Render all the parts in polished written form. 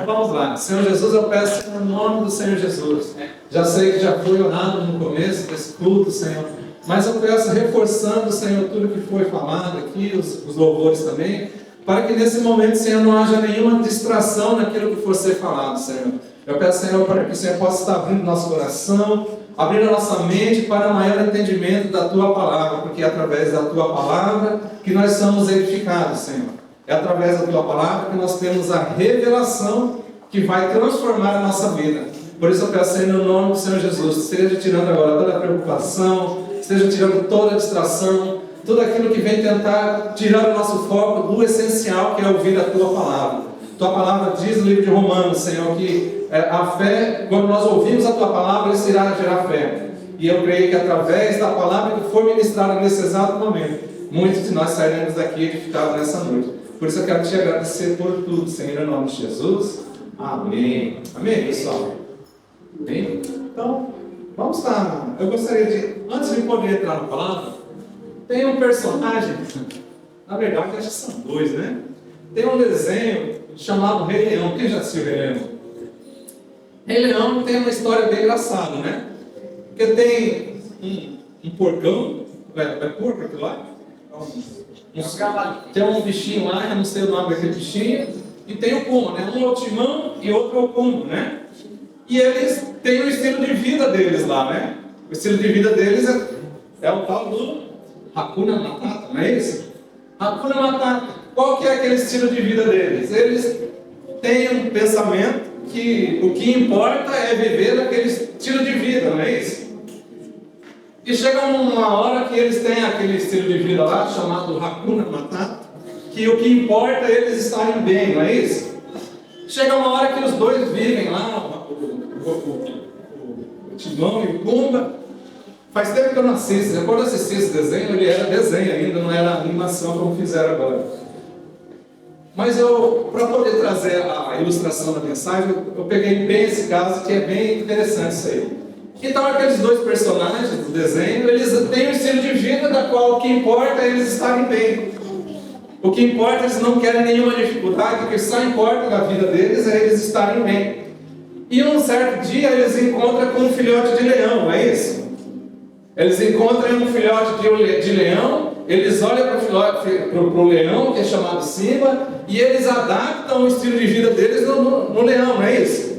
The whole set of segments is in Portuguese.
Vamos lá. Senhor Jesus, eu peço no nome do Senhor Jesus. Já sei que já foi orado no começo desse culto, Senhor. Mas eu peço, reforçando, Senhor, tudo que foi falado aqui, os louvores também, para que nesse momento, Senhor, não haja nenhuma distração naquilo que for ser falado, Senhor. Eu peço, Senhor, para que o Senhor possa estar abrindo nosso coração, abrindo a nossa mente para maior entendimento da Tua Palavra, porque é através da Tua Palavra que nós somos edificados, Senhor. É através da Tua Palavra que nós temos a revelação que vai transformar a nossa vida. Por isso eu peço, Senhor, no nome do Senhor Jesus, esteja tirando agora toda a preocupação, esteja tirando toda a distração, tudo aquilo que vem tentar tirar o nosso foco do essencial, que é ouvir a Tua Palavra. Tua Palavra diz no livro de Romanos, Senhor, que a fé, quando nós ouvimos a Tua Palavra, isso irá gerar fé. E eu creio que através da palavra que foi ministrada nesse exato momento, muitos de nós sairemos daqui edificados nessa noite. Por isso eu quero te agradecer por tudo, Senhor, em nome de Jesus. Amém. Amém, pessoal? Amém? Então, vamos lá. Eu gostaria de, antes de poder entrar na palavra, tem um personagem, na verdade acho que são dois, né? Tem um desenho chamado Rei Leão. Quem já assistiu Rei Leão? Rei Leão tem uma história bem engraçada, né? Porque tem um porcão, é porco aquilo lá? Tem um bichinho lá, eu não sei o nome daquele bichinho, e tem o Puma, né? Um é o Timão e outro é o Pumba, né? E eles têm o estilo de vida deles lá, né? O estilo de vida deles é o tal do Hakuna Matata, não é isso? Hakuna Matata. Qual que é aquele estilo de vida deles? Eles têm um pensamento que o que importa é viver aquele estilo de vida, não é isso? E chega uma hora que eles têm aquele estilo de vida lá, chamado Hakuna Matata, que o que importa é eles estarem bem, não é isso? Chega uma hora que os dois vivem lá, o Timão e o Pumba. Faz tempo que eu não assisto. Quando eu assisti esse desenho, ele era desenho ainda, não era animação como fizeram agora. Mas para poder trazer a ilustração da mensagem, eu peguei bem esse caso, que é bem interessante isso aí. Então aqueles dois personagens do desenho, eles têm um estilo de vida da qual o que importa é eles estarem bem. O que importa, eles não querem nenhuma dificuldade, o que só importa na vida deles é eles estarem bem. E um certo dia eles encontram com um filhote de leão, não é isso? Eles encontram um filhote de leão, eles olham para o leão, que é chamado Simba, e eles adaptam o estilo de vida deles no leão, não é isso?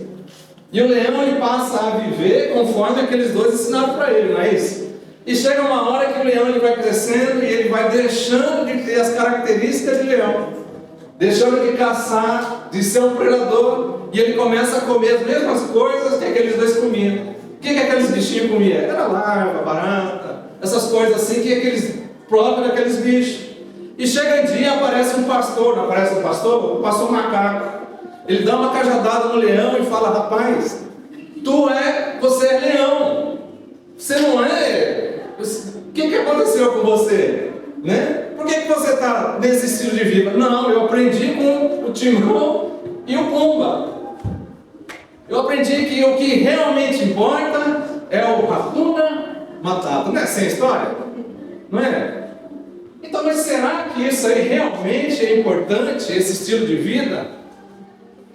E o leão ele passa a viver conforme aqueles dois ensinaram para ele, não é isso? E chega uma hora que o leão ele vai crescendo e ele vai deixando de ter as características de leão, deixando de caçar, de ser um predador, e ele começa a comer as mesmas coisas que aqueles dois comiam. O que aqueles bichinhos comiam? Era larva, barata, essas coisas assim que aqueles próprios daqueles bichos. E chega um dia, aparece um pastor, não aparece um pastor? O pastor macaco. Ele dá uma cajadada no leão e fala: rapaz, você é leão, você não é. O que aconteceu com você? Né? Por que você está nesse estilo de vida? Não, eu aprendi com o Timão e o Pumba. Eu aprendi que o que realmente importa é o Hakuna Matata. Não é assim a história? Não é? Então, mas será que isso aí realmente é importante, esse estilo de vida?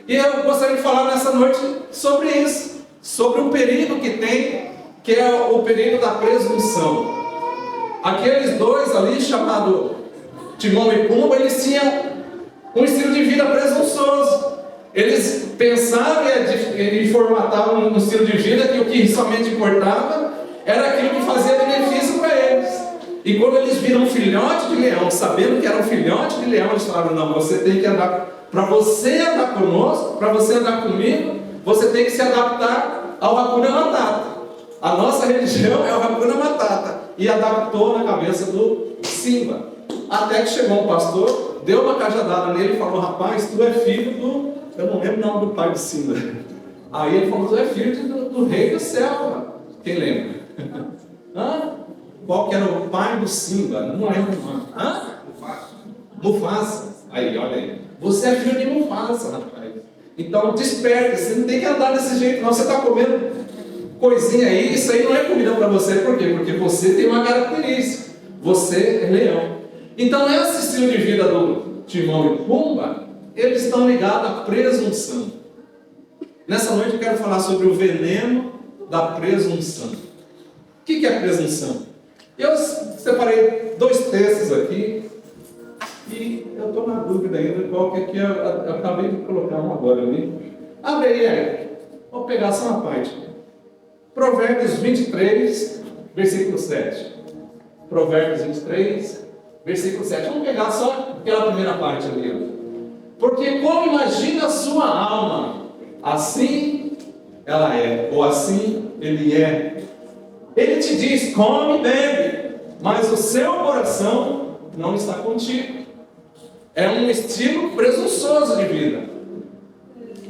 E eu gostaria de falar nessa noite sobre isso, sobre o perigo que tem, que é o perigo da presunção. Aqueles dois ali, chamados Timão e Pumba, eles tinham um estilo de vida presunçoso. Eles pensavam e formatavam um estilo de vida que o que somente importava era aquilo que fazia benefício para eles. E quando eles viram um filhote de leão, sabendo que era um filhote de leão, eles falaram: não, você tem que andar, para você andar conosco, para você andar comigo, você tem que se adaptar ao Hakuna Matata. A nossa religião é o Hakuna Matata. E adaptou na cabeça do Simba. Até que chegou um pastor, deu uma cajadada nele e falou: rapaz, tu é filho do... Eu não lembro o nome do pai do Simba. Aí ele falou: tu é filho do rei do céu. Quem lembra? Hã? Qual que era o pai do Simba? Não lembro o nome. Hã? Mufasa. Aí, olha aí. Você é filho de Mufasa, rapaz. Então desperta, você não tem que andar desse jeito, não. Você está comendo coisinha aí, isso aí não é comida para você. Por quê? Porque você tem uma característica. Você é leão. Então esse estilo de vida do Timão e Pumba, eles estão ligados à presunção. Nessa noite eu quero falar sobre o veneno da presunção. O que é a presunção? Eu separei 2 textos aqui e eu estou na dúvida ainda qual que é. Eu acabei de colocar um agora ali. Abre aí, Eric. Vou pegar só uma parte. Provérbios 23, versículo 7. Provérbios 23, versículo 7. Vamos pegar só aquela primeira parte ali. Ó. Porque como imagina a sua alma, assim ela é, ou assim ele é. Ele te diz, come e bebe, mas o seu coração não está contigo. É um estilo presunçoso de vida.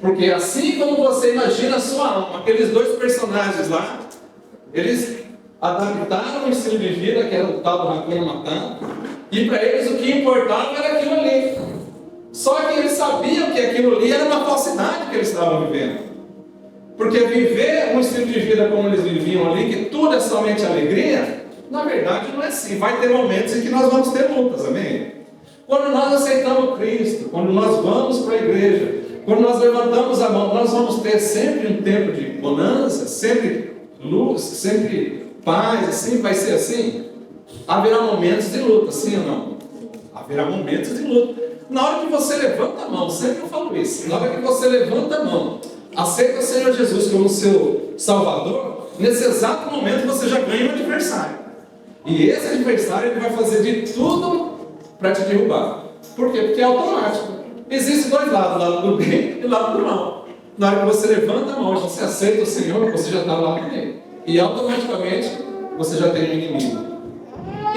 Porque assim como você imagina a sua alma, aqueles 2 personagens lá, eles adaptaram um estilo de vida, que era o tal do Hakuna Matata, e para eles o que importava era aquilo ali. Só que eles sabiam que aquilo ali era uma falsidade que eles estavam vivendo. Porque viver um estilo de vida como eles viviam ali, que tudo é somente alegria, na verdade não é assim. Vai ter momentos em que nós vamos ter lutas, amém? Quando nós aceitamos Cristo, quando nós vamos para a igreja, quando nós levantamos a mão, nós vamos ter sempre um tempo de bonança, sempre luz, sempre paz, assim, vai ser assim. Haverá momentos de luta, sim ou não? Haverá momentos de luta. Na hora que você levanta a mão, sempre eu falo isso, na hora que você levanta a mão, aceita o Senhor Jesus como seu Salvador, nesse exato momento você já ganha um adversário. E esse adversário ele vai fazer de tudo para te derrubar. Por quê? Porque é automático. Existem 2 lados, o lado do bem e o lado do mal. Na hora que você levanta a mão e você aceita o Senhor, você já está lá no meio. E automaticamente você já tem um inimigo.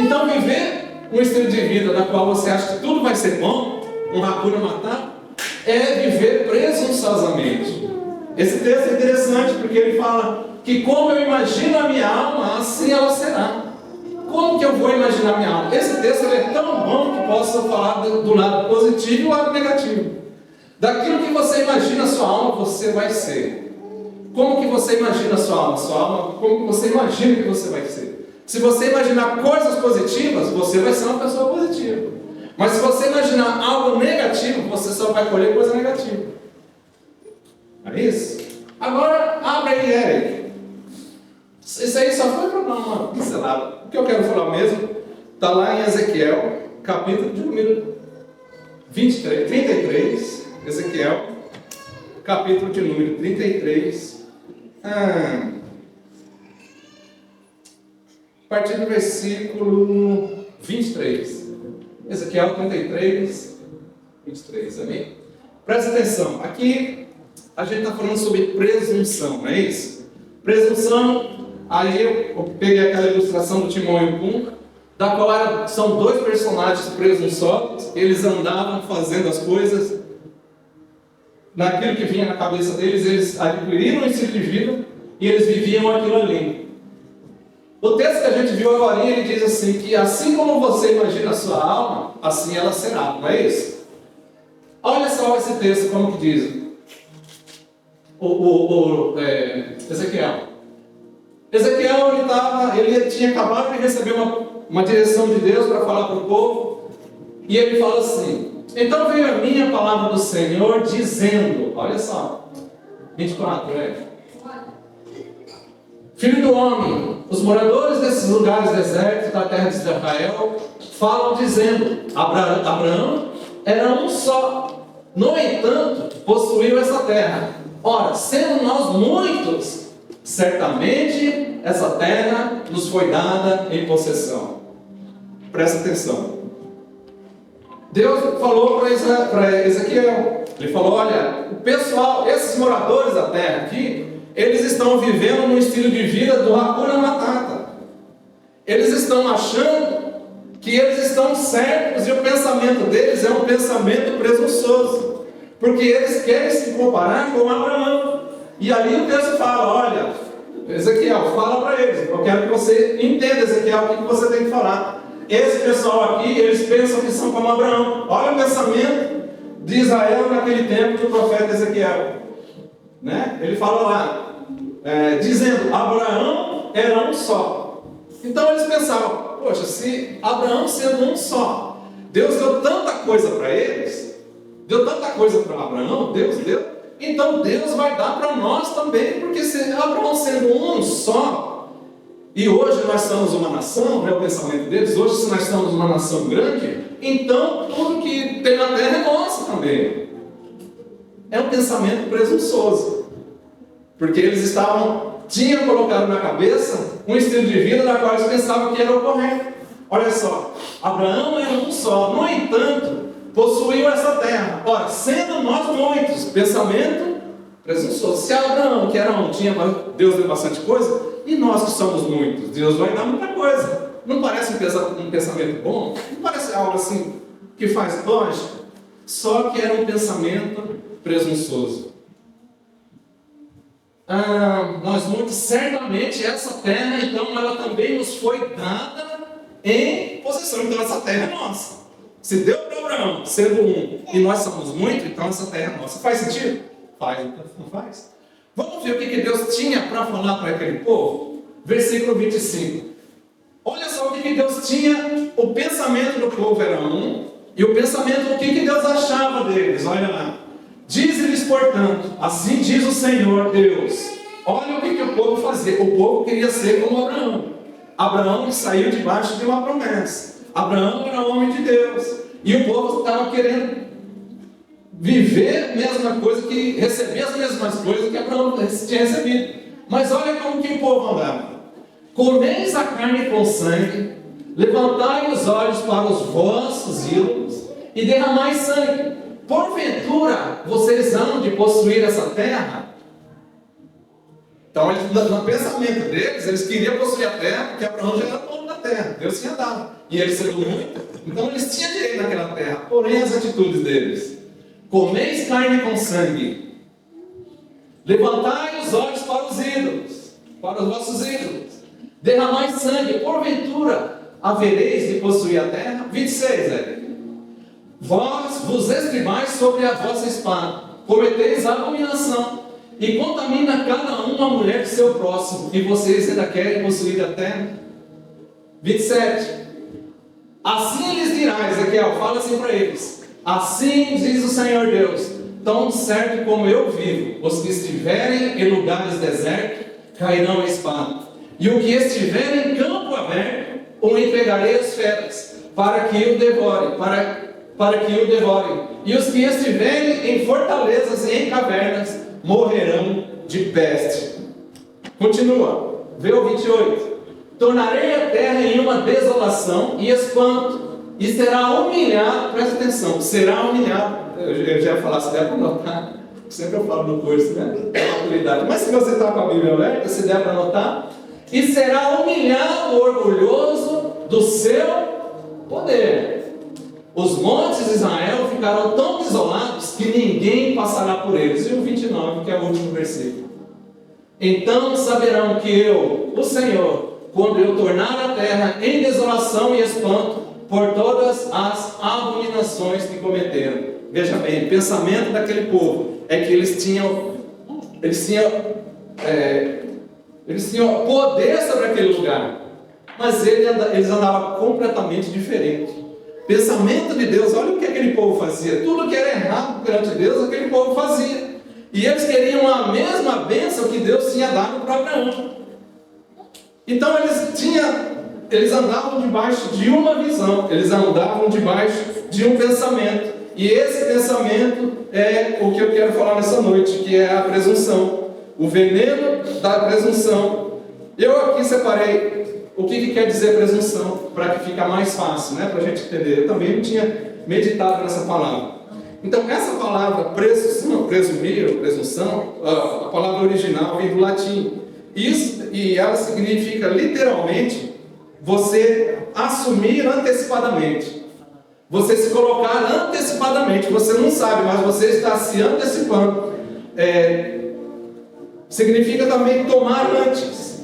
Então viver um estilo de vida na qual você acha que tudo vai ser bom, um Hakuna Matata, é viver presunçosamente. Esse texto é interessante porque ele fala que como eu imagino a minha alma, assim ela será. Como que eu vou imaginar a minha alma? Esse texto ele é tão bom que posso falar do lado positivo e do lado negativo. Daquilo que você imagina a sua alma, você vai ser. Como que você imagina a sua alma? Como que você imagina que você vai ser? Se você imaginar coisas positivas, você vai ser uma pessoa positiva. Mas se você imaginar algo negativo, você só vai colher coisa negativa. É isso? Agora, abre aí, Eric. Isso aí só foi para dar uma pincelada. O que eu quero falar mesmo está lá em Ezequiel, capítulo de número 33. Ezequiel, capítulo de número 33. A partir do versículo 23. Ezequiel 33, 23, amém? Presta atenção, aqui a gente está falando sobre presunção, não é isso? Presunção, aí eu peguei aquela ilustração do Timão e o Pumba, da qual são 2 personagens presunçosos, eles andavam fazendo as coisas, naquilo que vinha na cabeça deles, eles adquiriram um estilo de vida e eles viviam aquilo ali. O texto que a gente viu agora, ele diz assim, que assim como você imagina a sua alma, assim ela será, não é isso? Olha só esse texto, como que diz Ezequiel. Ezequiel, ele tinha acabado de receber uma direção de Deus para falar para o povo, e ele fala assim, então veio a mim a palavra do Senhor dizendo, olha só, 24, Filho do homem, os moradores desses lugares desertos da terra de Israel falam dizendo, Abraão era um só, no entanto, possuiu essa terra. Ora, sendo nós muitos, certamente essa terra nos foi dada em possessão. Presta atenção. Deus falou para Ezequiel, ele falou, olha, o pessoal, esses moradores da terra aqui, eles estão vivendo num estilo de vida do Hakuna Matata. Eles estão achando que eles estão certos e o pensamento deles é um pensamento presunçoso. Porque eles querem se comparar com Abraão. E ali o texto fala, olha, Ezequiel, fala para eles. Eu quero que você entenda, Ezequiel, o que você tem que falar. Esse pessoal aqui, eles pensam que são como Abraão. Olha o pensamento de Israel naquele tempo do profeta Ezequiel. Né? Ele fala lá, dizendo, Abraão era um só. Então eles pensavam, poxa, se Abraão sendo um só, Deus deu tanta coisa para eles, deu tanta coisa para Abraão, Deus deu, então Deus vai dar para nós também, porque se Abraão sendo um só, e hoje nós somos uma nação, não é o pensamento deles, hoje se nós somos uma nação grande, então tudo que tem na terra é nosso também. É um pensamento presunçoso, porque eles tinham colocado na cabeça um estilo de vida da qual eles pensavam que era o correto. Olha só, Abraão era um só, no entanto, possuiu essa terra. Ora, sendo nós muitos, pensamento presunçoso. Se Abraão, que era um, Deus deu bastante coisa, e nós que somos muitos, Deus vai dar muita coisa. Não parece um pensamento bom? Não parece algo assim que faz lógica? Só que era um pensamento presunçoso. Nós muitos, certamente essa terra, então, ela também nos foi dada em possessão. Então essa terra é nossa. Se deu para Abraão, sendo um, e nós somos muitos, então essa terra é nossa. Faz sentido? Faz, então não faz? Vamos ver o que Deus tinha para falar para aquele povo? Versículo 25. Olha só o que Deus tinha. O pensamento do povo era um, e o pensamento do que Deus achava deles. Olha lá. Diz-lhes, portanto, assim diz o Senhor Deus. Olha o que o povo fazia. O povo queria ser como Abraão. Abraão saiu debaixo de uma promessa. Abraão era homem de Deus. E o povo estava querendo viver a mesma coisa, que receber as mesmas coisas que Abraão tinha recebido. Mas olha como que o povo andava. Comeis a carne com sangue, levantai os olhos para os vossos ídolos e derramai sangue. Porventura, vocês hão de possuir essa terra? Então, no pensamento deles, eles queriam possuir a terra, porque Abraão já era dono da terra, Deus tinha dado. E eles sendo muito, então eles tinham direito naquela terra. Porém, as atitudes deles: comeis carne com sangue, levantai os olhos para os ídolos, para os vossos ídolos, derramai sangue, porventura havereis de possuir a terra? 26, vós vos estribais sobre a vossa espada, cometeis abominação, e contamina cada um a mulher de seu próximo, e vocês ainda querem possuir a terra? 27. Assim lhes dirá, Ezequiel, fala assim para eles: assim diz o Senhor Deus, tão certo como eu vivo, os que estiverem em lugares desertos cairão a espada, e o que estiver em campo aberto, o entregarei às feras, para que o devorem, para que o devorem, e os que estiverem em fortalezas e em cavernas morrerão de peste. Continua, vê o 28. Tornarei a terra em uma desolação e espanto, e será humilhado, presta atenção, será humilhado. Eu já ia falar, se der para anotar, sempre eu falo no curso, né? Mas se você está com a Bíblia aberta, se der para anotar, e será humilhado, orgulhoso do seu poder. Os montes de Israel ficarão tão desolados que ninguém passará por eles. E o 29, que é o último versículo. Então saberão que eu, o Senhor, quando eu tornar a terra em desolação e espanto por todas as abominações que cometeram. Veja bem, o pensamento daquele povo é que eles tinham poder sobre aquele lugar, mas eles andavam completamente diferente. Pensamento de Deus, olha o que aquele povo fazia. Tudo que era errado perante Deus, aquele povo fazia. E eles queriam a mesma bênção que Deus tinha dado para Abraão. Então eles andavam debaixo de uma visão, eles andavam debaixo de um pensamento. E esse pensamento é o que eu quero falar nessa noite, que é a presunção. O veneno da presunção. Eu aqui separei o que quer dizer presunção, para que fique mais fácil, né, para a gente entender. Eu também não tinha meditado nessa palavra. Então, essa palavra presunção, presumir ou presunção, a palavra original vem do latim. Isso, e ela significa literalmente você assumir antecipadamente. Você se colocar antecipadamente. Você não sabe, mas você está se antecipando. Significa também tomar antes.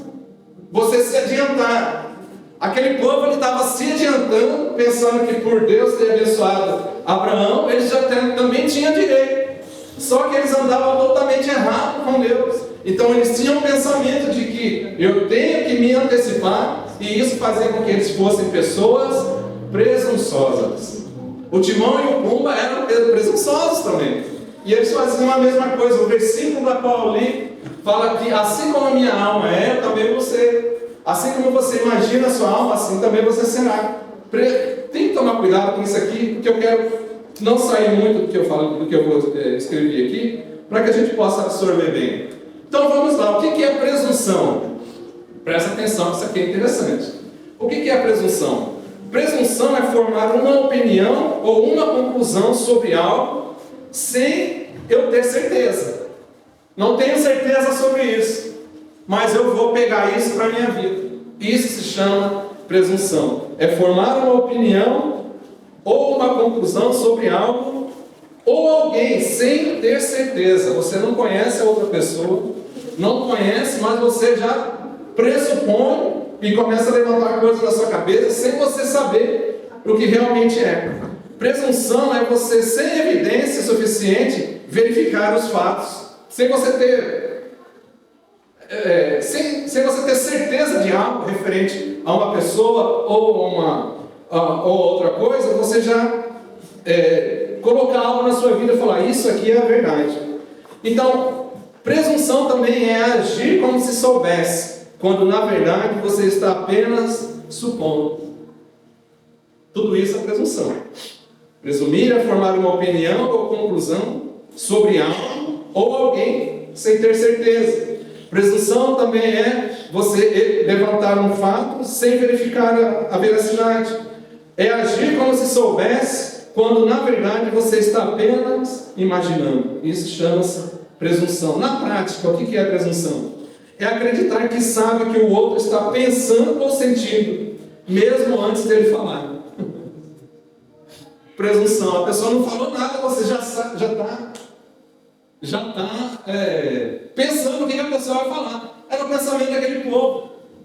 Você se adiantar. Aquele povo ele estava se adiantando, pensando que por Deus ter abençoado Abraão, eles já também tinham direito. Só que eles andavam totalmente errado com Deus. Então eles tinham um pensamento de que eu tenho que me antecipar, e isso fazia com que eles fossem pessoas presunçosas. O Timão e o Pumba eram presunçosos também. E eles faziam a mesma coisa. O versículo da qual eu li fala que assim como a minha alma é, também você. Assim como você imagina a sua alma, assim também você será. Tem que tomar cuidado com isso aqui, porque eu quero não sair muito do que eu falo, do que eu vou escrever aqui, para que a gente possa absorver bem. Então vamos lá. O que é presunção? Presta atenção, isso aqui é interessante. O que é a presunção? Presunção é formar uma opinião ou uma conclusão sobre algo sem eu ter certeza. Não tenho certeza sobre isso, mas eu vou pegar isso para a minha vida. Isso se chama presunção. É formar uma opinião ou uma conclusão sobre algo ou alguém sem ter certeza. Você não conhece a outra pessoa, não conhece, mas você já pressupõe e começa a levantar coisas na sua cabeça sem você saber o que realmente é. Presunção é você, sem evidência suficiente, verificar os fatos, sem você ter certeza de algo referente a uma pessoa ou outra coisa, você já colocar algo na sua vida e falar, isso aqui é a verdade. Então, presunção também é agir como se soubesse, quando na verdade você está apenas supondo. Tudo isso é presunção. Presumir é formar uma opinião ou conclusão sobre algo ou alguém sem ter certeza. Presunção também é você levantar um fato sem verificar a veracidade. É agir como se soubesse, quando na verdade você está apenas imaginando. Isso chama-se presunção. Na prática, o que é presunção? É acreditar que sabe o que o outro está pensando ou sentindo, mesmo antes dele falar. Presunção. A pessoa não falou nada, você já está pensando o que a pessoa vai falar. Era o pensamento daquele povo.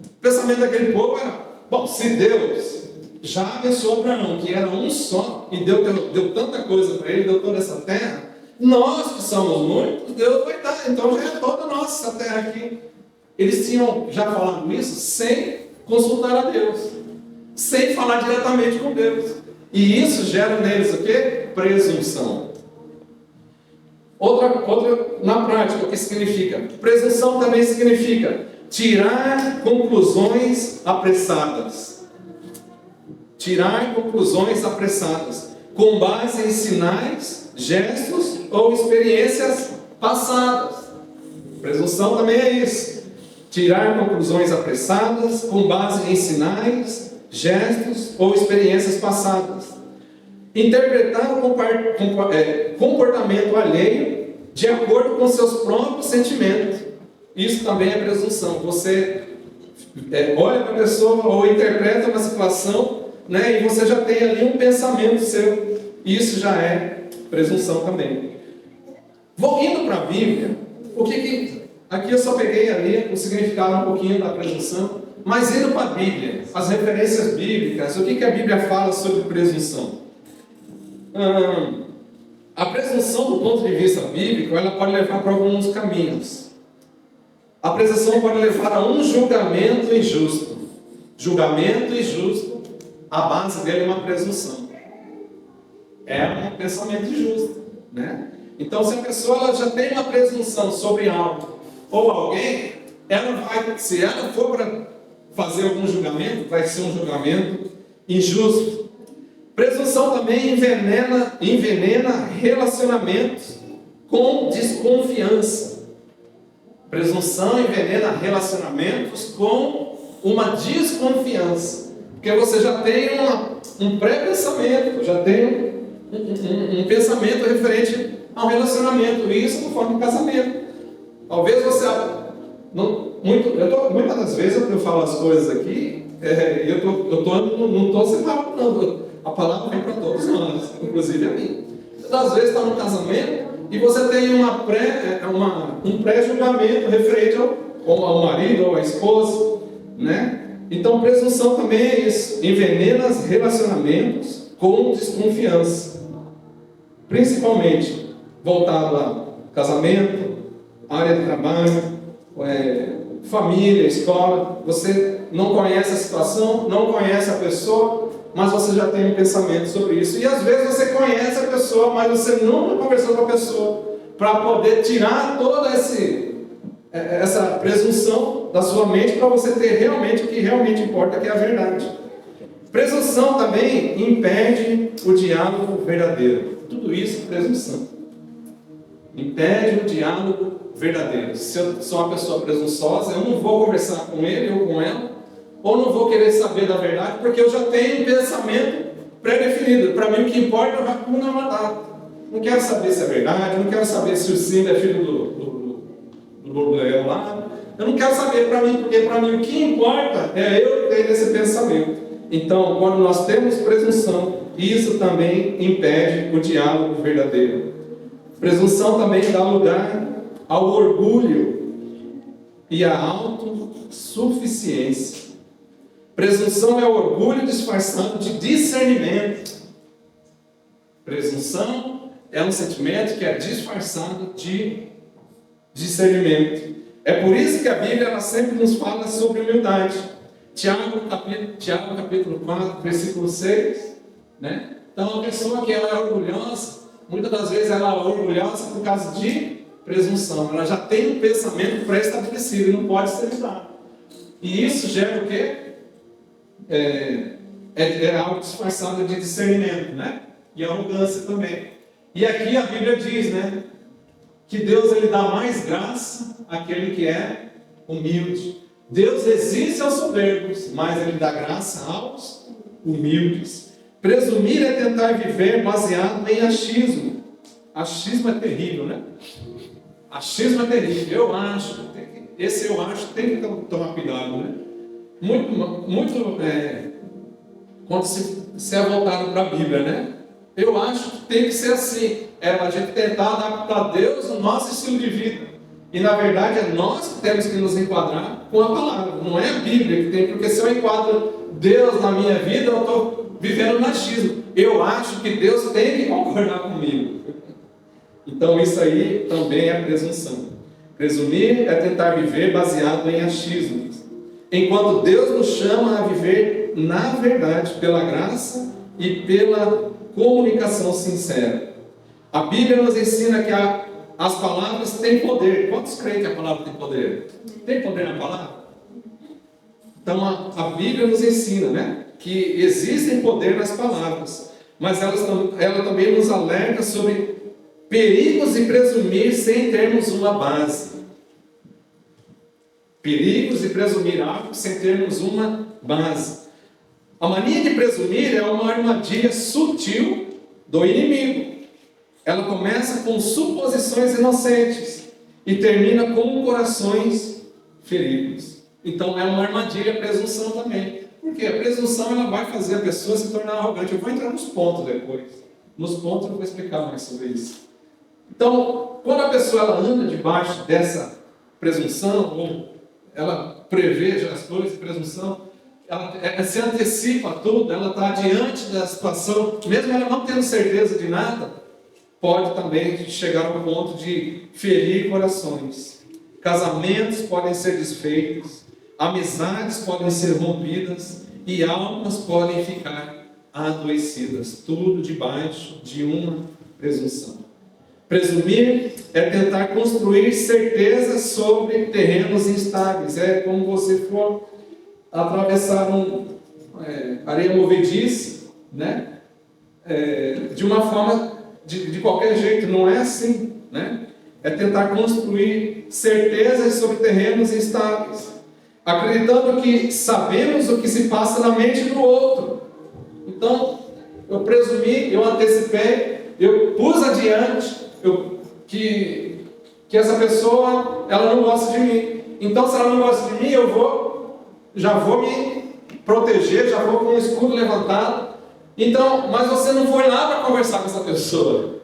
O pensamento daquele povo era, bom, se Deus já abençoou Abraão, que era um só, e deu tanta coisa para ele, deu toda essa terra, nós que somos muitos, Deus vai dar, então já é toda nossa essa terra aqui. Eles tinham já falado isso sem consultar a Deus, sem falar diretamente com Deus. E isso gera neles o quê? Presunção. Outra na prática, o que significa? Presunção também significa tirar conclusões apressadas. Tirar conclusões apressadas, com base em sinais, gestos ou experiências passadas. Presunção também é isso. Tirar conclusões apressadas, com base em sinais, gestos ou experiências passadas. Interpretar o comportamento alheio de acordo com seus próprios sentimentos. Isso também é presunção. Você olha para a pessoa ou interpreta uma situação, né, e você já tem ali um pensamento seu. Isso já é presunção também. Vou indo para a Bíblia. Aqui eu só peguei ali o significado um pouquinho da presunção. Mas indo para a Bíblia, as referências bíblicas, o que a Bíblia fala sobre presunção? A presunção, do ponto de vista bíblico, ela pode levar para alguns caminhos. A presunção pode levar a um julgamento injusto. Julgamento injusto, a base dele é uma presunção. É um pensamento injusto, né? Então, se a pessoa ela já tem uma presunção sobre algo ou alguém, se ela for para fazer algum julgamento, vai ser um julgamento injusto. Presunção também envenena relacionamentos com desconfiança. Presunção envenena relacionamentos com uma desconfiança. Porque você já tem um pré-pensamento, já tem um pensamento referente ao relacionamento. E isso conforme o casamento. Talvez você... muitas das vezes eu falo as coisas aqui, não estou separado, não. A palavra vem para todos nós, inclusive a mim. Às vezes está no casamento e você tem um pré-julgamento referente ao marido ou à esposa, né? Então, presunção também é isso. Envenena os relacionamentos com desconfiança. Principalmente voltado a casamento, área de trabalho, família, escola. Você não conhece a situação, não conhece a pessoa, mas você já tem um pensamento sobre isso. E às vezes você conhece a pessoa, mas você nunca conversou com a pessoa para poder tirar toda essa presunção da sua mente para você ter realmente o que realmente importa, que é a verdade. Presunção também impede o diálogo verdadeiro. Tudo isso é presunção. Impede o diálogo verdadeiro. Se eu sou uma pessoa presunçosa, eu não vou conversar com ele ou com ela, ou não vou querer saber da verdade, porque eu já tenho um pensamento pré-definido. Para mim o que importa é o Hakuna Matata. Não quero saber se é verdade, não quero saber se o Simba é filho do Lobo Leão lá. Eu não quero saber para mim, porque para mim o que importa é eu ter esse pensamento. Então, quando nós temos presunção, isso também impede o diálogo verdadeiro. Presunção também dá lugar ao orgulho e à autossuficiência. Presunção é o orgulho disfarçado de discernimento. Presunção é um sentimento que é disfarçado de discernimento. É por isso que a Bíblia ela sempre nos fala sobre humildade. Tiago capítulo 4, versículo 6. Né? Então, a pessoa que ela é orgulhosa, muitas das vezes ela é orgulhosa por causa de presunção. Ela já tem um pensamento pré-estabelecido e não pode ser mudado. E isso gera o quê? É algo disfarçado de discernimento, né? E arrogância também. E aqui a Bíblia diz, né? Que Deus ele dá mais graça àquele que é humilde. Deus resiste aos soberbos, mas ele dá graça aos humildes. Presumir é tentar viver baseado em achismo. Achismo é terrível, né? Achismo é terrível. Eu acho tem que tomar cuidado, né? Quando se é voltado para a Bíblia, né? Eu acho que tem que ser assim. É a gente tentar adaptar a Deus no nosso estilo de vida. E na verdade é nós que temos que nos enquadrar com a palavra. Não é a Bíblia que tem, porque se eu enquadro Deus na minha vida, eu estou vivendo no achismo. Eu acho que Deus tem que concordar comigo. Então isso aí também é presunção. Presumir é tentar viver baseado em achismos. Enquanto Deus nos chama a viver na verdade, pela graça e pela comunicação sincera. A Bíblia nos ensina que as palavras têm poder. Quantos creem que a palavra tem poder? Tem poder na palavra? Então a Bíblia nos ensina, né, que existem poder nas palavras, mas ela também nos alerta sobre perigos de presumir sem termos uma base. Perigos de presumir algo sem termos uma base. A mania de presumir é uma armadilha sutil do inimigo. Ela começa com suposições inocentes e termina com corações feridos. Então é uma armadilha a presunção também. Porque a presunção ela vai fazer a pessoa se tornar arrogante. Eu vou entrar nos pontos depois. Nos pontos eu vou explicar mais sobre isso. Então, quando a pessoa ela anda debaixo dessa presunção, ou ela prevê já as coisas, presunção, ela se antecipa a tudo, ela está diante da situação, mesmo ela não tendo certeza de nada, pode também chegar ao ponto de ferir corações. Casamentos podem ser desfeitos, amizades podem ser rompidas e almas podem ficar adoecidas. Tudo debaixo de uma presunção. Presumir é tentar construir certezas sobre terrenos instáveis. É como você for atravessar areia movediça, né? De uma forma, de qualquer jeito, não é assim, né? É tentar construir certezas sobre terrenos instáveis, acreditando que sabemos o que se passa na mente do outro. Então, eu presumi, eu antecipei, eu pus adiante que essa pessoa ela não gosta de mim. Então, se ela não gosta de mim, já vou me proteger, já vou com o escudo levantado. Então, mas você não foi lá para conversar com essa pessoa.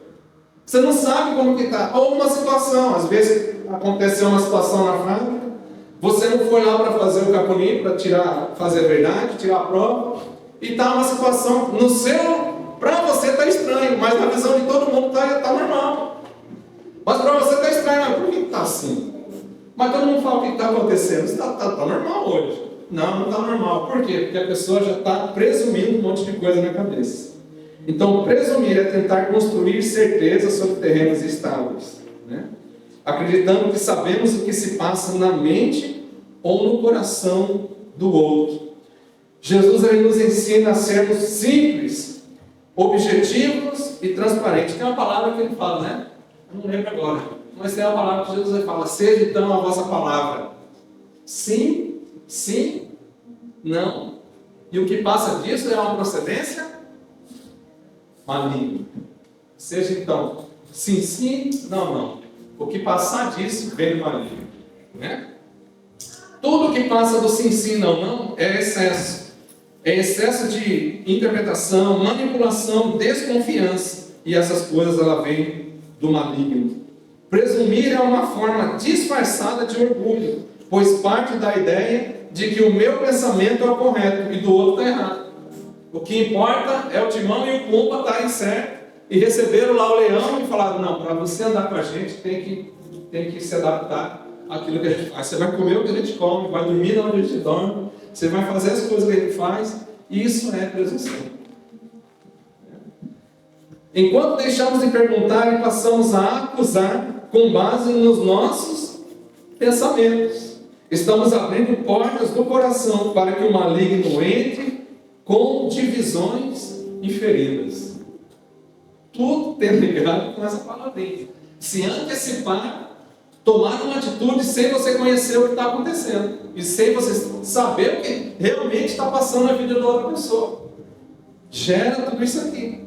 Você não sabe como que está. Ou uma situação, às vezes aconteceu uma situação na fábrica, você não foi lá para fazer o capunim, para fazer a verdade, tirar a prova, e está uma situação no seu. Para você está estranho, mas na visão de todo mundo está normal. Mas para você está estranho, mas por que está assim? Mas todo mundo fala o que está acontecendo. Está normal hoje. Não está normal. Por quê? Porque a pessoa já está presumindo um monte de coisa na cabeça. Então, presumir é tentar construir certezas sobre terrenos estáveis, né? Acreditando que sabemos o que se passa na mente ou no coração do outro. Jesus ele nos ensina a sermos simples, objetivos e transparentes. Tem uma palavra que ele fala, né? Eu não lembro agora. Mas tem uma palavra que Jesus fala: seja então a vossa palavra sim, sim, não. E o que passa disso é uma procedência maligna. Seja então sim, sim, não, não. O que passar disso vem do maligno, né? Tudo que passa do sim, sim, não, não é excesso. É excesso de interpretação, manipulação, desconfiança. E essas coisas ela vêm do maligno. Presumir é uma forma disfarçada de orgulho, pois parte da ideia de que o meu pensamento é o correto e do outro está errado. O que importa é o timão e o pumba estarem certo. E receberam lá o leão e falaram: não, para você andar com a gente tem que se adaptar àquilo que a gente faz. Você vai comer o que a gente come, vai dormir onde a gente dorme, você vai fazer as coisas que a gente faz. Isso é presunção. Enquanto deixamos de perguntar e passamos a acusar com base nos nossos pensamentos, estamos abrindo portas do coração para que o maligno entre com divisões e feridas. Tudo tem ligado com essa palavrinha. Se antecipar, tomar uma atitude sem você conhecer o que está acontecendo e sem você saber o que realmente está passando na vida da outra pessoa. Gera tudo isso aqui.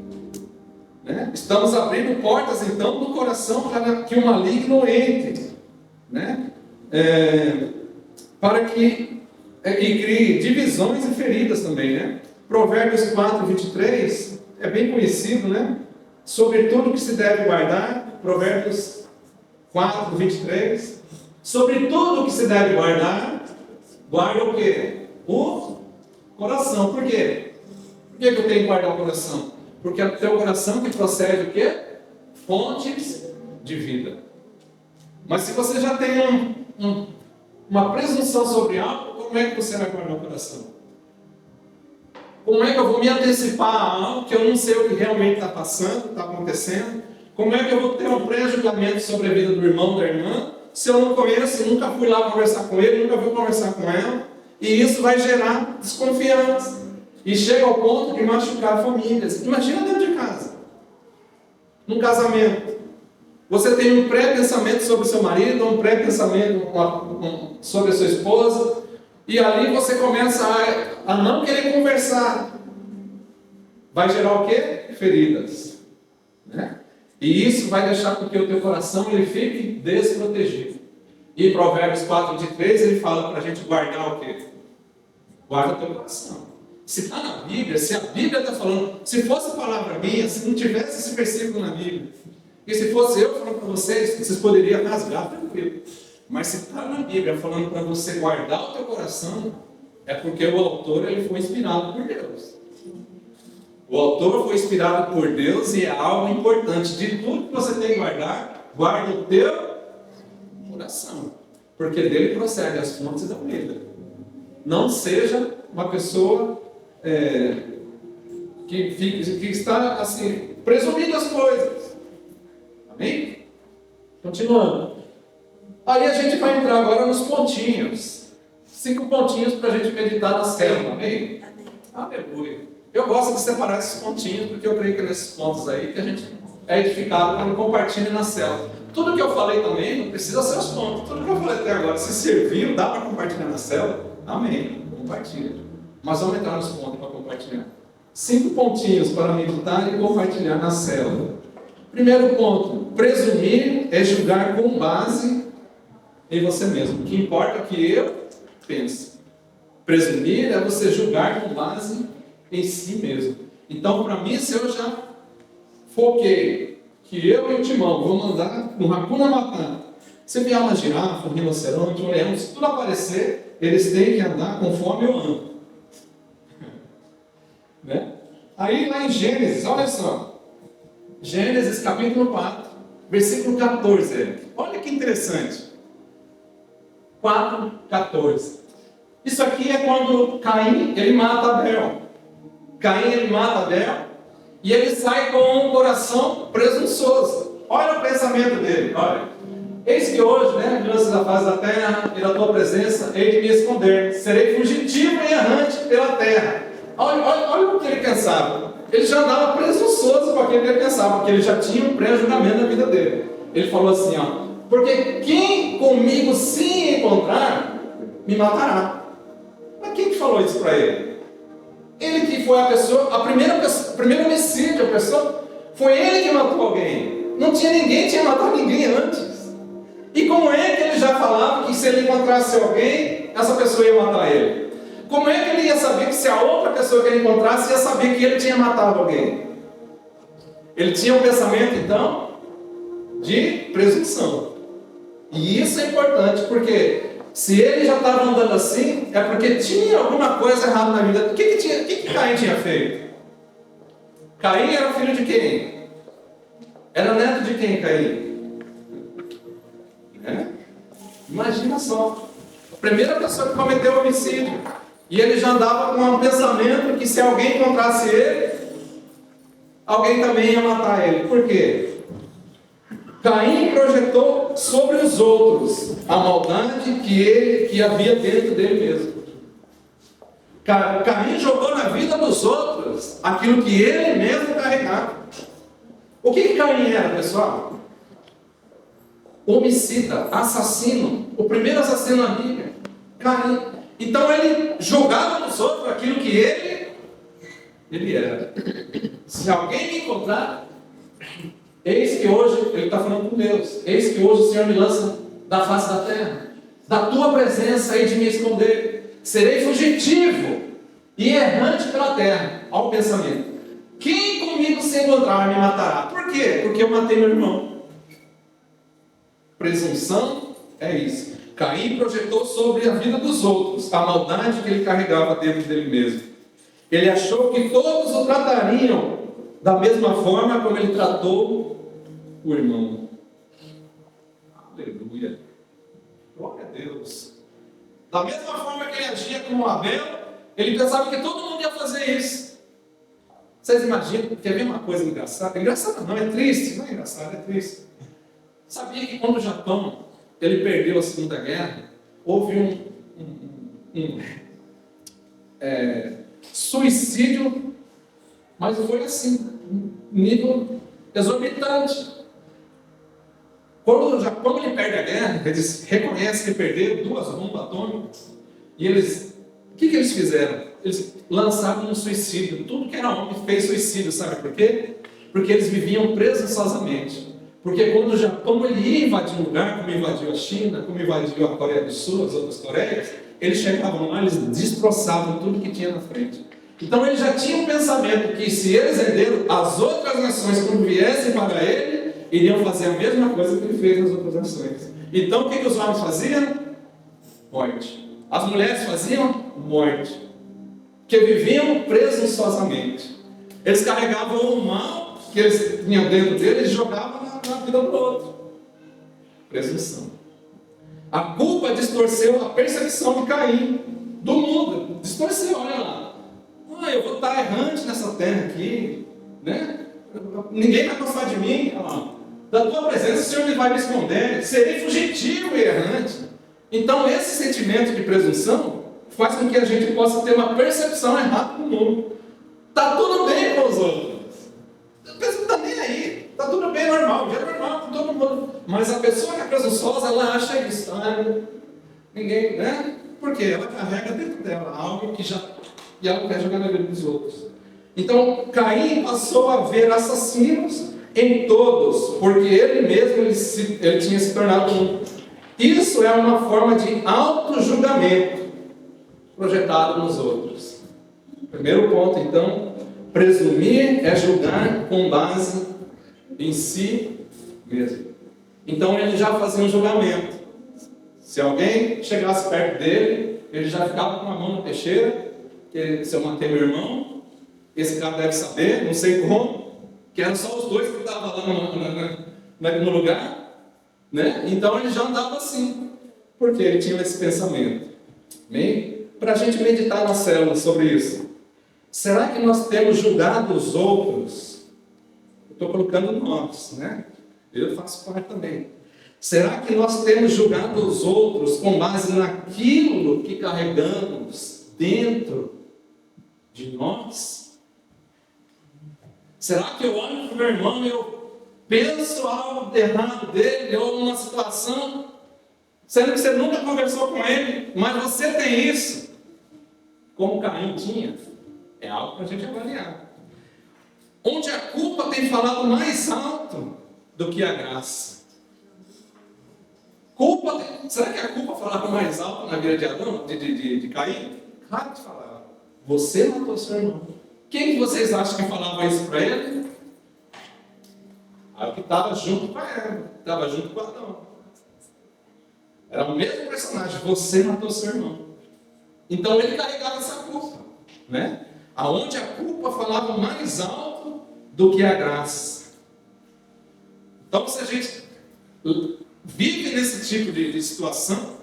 Né? Estamos abrindo portas então no coração para que o maligno entre, né? Para que e crie divisões e feridas também, né? Provérbios 4, 23 é bem conhecido, né? Sobre tudo que se deve guardar. Provérbios 4, 23. Sobre tudo que se deve guardar, guarda o quê? O coração. Por quê? Por que eu tenho que guardar o coração? Porque é o teu coração que procede o quê? Fontes de vida. Mas se você já tem uma presunção sobre algo, como é que você vai guardar o coração? Como é que eu vou me antecipar a algo que eu não sei o que realmente está passando, está acontecendo? Como é que eu vou ter um pré-julgamento sobre a vida do irmão, da irmã, se eu não conheço, nunca fui lá conversar com ele, nunca fui conversar com ela? E isso vai gerar desconfiança. E chega ao ponto de machucar famílias. Imagina dentro de casa. Num casamento. Você tem um pré-pensamento sobre o seu marido, um pré-pensamento sobre a sua esposa, e ali você começa a não querer conversar. Vai gerar o quê? Feridas. Né? E isso vai deixar com que o teu coração ele fique desprotegido. E em Provérbios 4, 23, ele fala para a gente guardar o quê? Guarda o teu coração. Se está na Bíblia, se a Bíblia está falando, se fosse palavra minha, se não tivesse esse versículo na Bíblia, e se fosse eu falando para vocês poderiam rasgar tranquilo. Mas se está na Bíblia falando para você guardar o teu coração, é porque o autor ele foi inspirado por Deus. O autor foi inspirado por Deus e é algo importante. De tudo que você tem que guardar, guarda o teu coração. Porque dele procede as fontes da vida. Não seja uma pessoa que está assim, presumindo as coisas. Amém? Continuando. Aí a gente vai entrar agora nos pontinhos. 5 pontinhos para a gente meditar na célula. Amém? Aleluia. Eu gosto de separar esses pontinhos, porque eu creio que é nesses pontos aí que a gente é edificado quando compartilha na célula. Tudo que eu falei também não precisa ser os pontos. Tudo que eu falei até agora, se serviu, dá para compartilhar na célula? Amém. Compartilha. Mas vamos entrar nos pontos para compartilhar. 5 pontinhos para meditar e compartilhar na célula. Primeiro ponto, presumir é julgar com base em você mesmo. O que importa é o que eu penso. Presumir é você julgar com base em si mesmo. Então, para mim, se eu já foquei que eu e o Timão vamos andar no Hakuna Matata, se vier uma girafa, um rinoceronte, um leão, se tudo aparecer, eles têm que andar conforme eu ando. Né? Aí lá em Gênesis, olha só. Gênesis capítulo 4, versículo 14. Olha que interessante. 4, 14. Isso aqui é quando Caim, ele mata Abel. Caim, ele mata Abel e ele sai com um coração presunçoso. Olha o pensamento dele, olha. Eis que hoje, né, lances da face da terra, e da tua presença, hei de me esconder. Serei fugitivo e errante pela terra. Olha o que ele pensava. Ele já andava presunçoso com aquilo que ele pensava, porque ele já tinha um pré-julgamento na vida dele. Ele falou assim, ó, porque quem comigo se encontrar, me matará. Mas quem que falou isso para ele? Ele que foi a pessoa, primeiro homicídio, a pessoa, foi ele que matou alguém. Não tinha ninguém que tinha matado ninguém antes. E como é que ele já falava que se ele encontrasse alguém, essa pessoa ia matar ele? Como é que ele ia saber que se a outra pessoa que ele encontrasse ia saber que ele tinha matado alguém? Ele tinha um pensamento, então, de presunção. E isso é importante, porque se ele já estava andando assim, é porque tinha alguma coisa errada na vida. O que Caim tinha feito? Caim era filho de quem? Era neto de quem, Caim? Imagina só. A primeira pessoa que cometeu homicídio. E ele já andava com um pensamento que se alguém encontrasse ele, alguém também ia matar ele. Por quê? Caim projetou sobre os outros a maldade que havia dentro dele mesmo. Caim jogou na vida dos outros aquilo que ele mesmo carregava. O que Caim era, pessoal? Homicida, assassino. O primeiro assassino na Bíblia, Caim. Então ele jogava nos outros aquilo que ele era. Se alguém me encontrar, eis que hoje, ele está falando com Deus, eis que hoje o Senhor me lança da face da terra, da tua presença aí de me esconder, serei fugitivo e errante pela terra. Olha o pensamento. Quem comigo se encontrar me matará. Por quê? Porque eu matei meu irmão. Presunção é isso. Caim projetou sobre a vida dos outros a maldade que ele carregava dentro dele mesmo. Ele achou que todos o tratariam da mesma forma como ele tratou o irmão. Aleluia. Glória a Deus. Da mesma forma que ele agia com Abel, ele pensava que todo mundo ia fazer isso. Vocês imaginam? Quer ver uma coisa engraçada? Engraçada não, é triste. Não é engraçado, é triste. Sabia que quando o Japão ele perdeu a Segunda Guerra, houve um suicídio, mas foi assim, um nível exorbitante. Quando o Japão ele perde a guerra, eles reconhecem que perderam 2 bombas atômicas, e o que eles fizeram? Eles lançaram um suicídio. Tudo que era homem fez suicídio, sabe por quê? Porque eles viviam presunçosamente. Porque quando o Japão ele ia invadir um lugar, como invadiu a China, como invadiu a Coreia do Sul, as outras Coreias, eles chegavam lá, eles destroçavam tudo que tinha na frente. Então eles já tinham um pensamento que se eles renderam, as outras nações, quando viessem para ele, iriam fazer a mesma coisa que ele fez nas outras nações. Então o que os homens faziam? Morte. As mulheres faziam? Morte. Porque viviam presunçosamente. Eles carregavam o mal que eles tinham dentro deles e jogavam na vida do outro. Presunção. A culpa distorceu a percepção de Caim, do mundo. Distorceu, olha lá. Eu vou estar errante nessa terra aqui, né? Ninguém vai gostar de mim. Olha lá. Da tua presença o Senhor vai me esconder. Serei fugitivo e errante. Então esse sentimento de presunção faz com que a gente possa ter uma percepção errada do mundo. Está tudo bem com os outros. A pessoa não está nem aí. Está tudo bem, normal. É normal com todo mundo. Mas a pessoa que é presunçosa, ela acha isso. Ninguém, né? Porque ela carrega dentro dela algo que já... E ela quer jogar na vida dos outros. Então, Caim passou a ver assassinos em todos. Porque ele mesmo ele tinha se tornado um. Isso é uma forma de auto-julgamento projetado nos outros. Primeiro ponto, então, presumir é julgar com base em si mesmo. Então ele já fazia um julgamento. Se alguém chegasse perto dele, ele já ficava com a mão na peixeira, que se eu matei meu irmão, esse cara deve saber, não sei como, que eram só os dois que estavam lá no lugar, né? Então ele já andava assim, porque ele tinha esse pensamento. Amém? para a gente meditar na célula sobre isso. Será que nós temos julgado os outros? Estou colocando nós, né? Eu faço parte também. Será que nós temos julgado os outros com base naquilo que carregamos dentro de nós? Será que eu olho para o meu irmão e eu penso algo de errado dele, ou uma situação, sendo que você nunca conversou com ele, mas você tem isso, como Caim tinha? É algo para a gente avaliar. Onde a culpa tem falado mais alto do que a graça? Será que a culpa falava mais alto na vida de Adão, de Caim? Claro que falava. Você matou seu irmão. Quem que vocês acham que falava isso para ele? O que estava junto com Eva, estava junto com Adão. Era o mesmo personagem. Você matou seu irmão. Então ele carregava essa culpa, né? Aonde a culpa falava mais alto do que a graça. Então, se a gente vive nesse tipo de situação,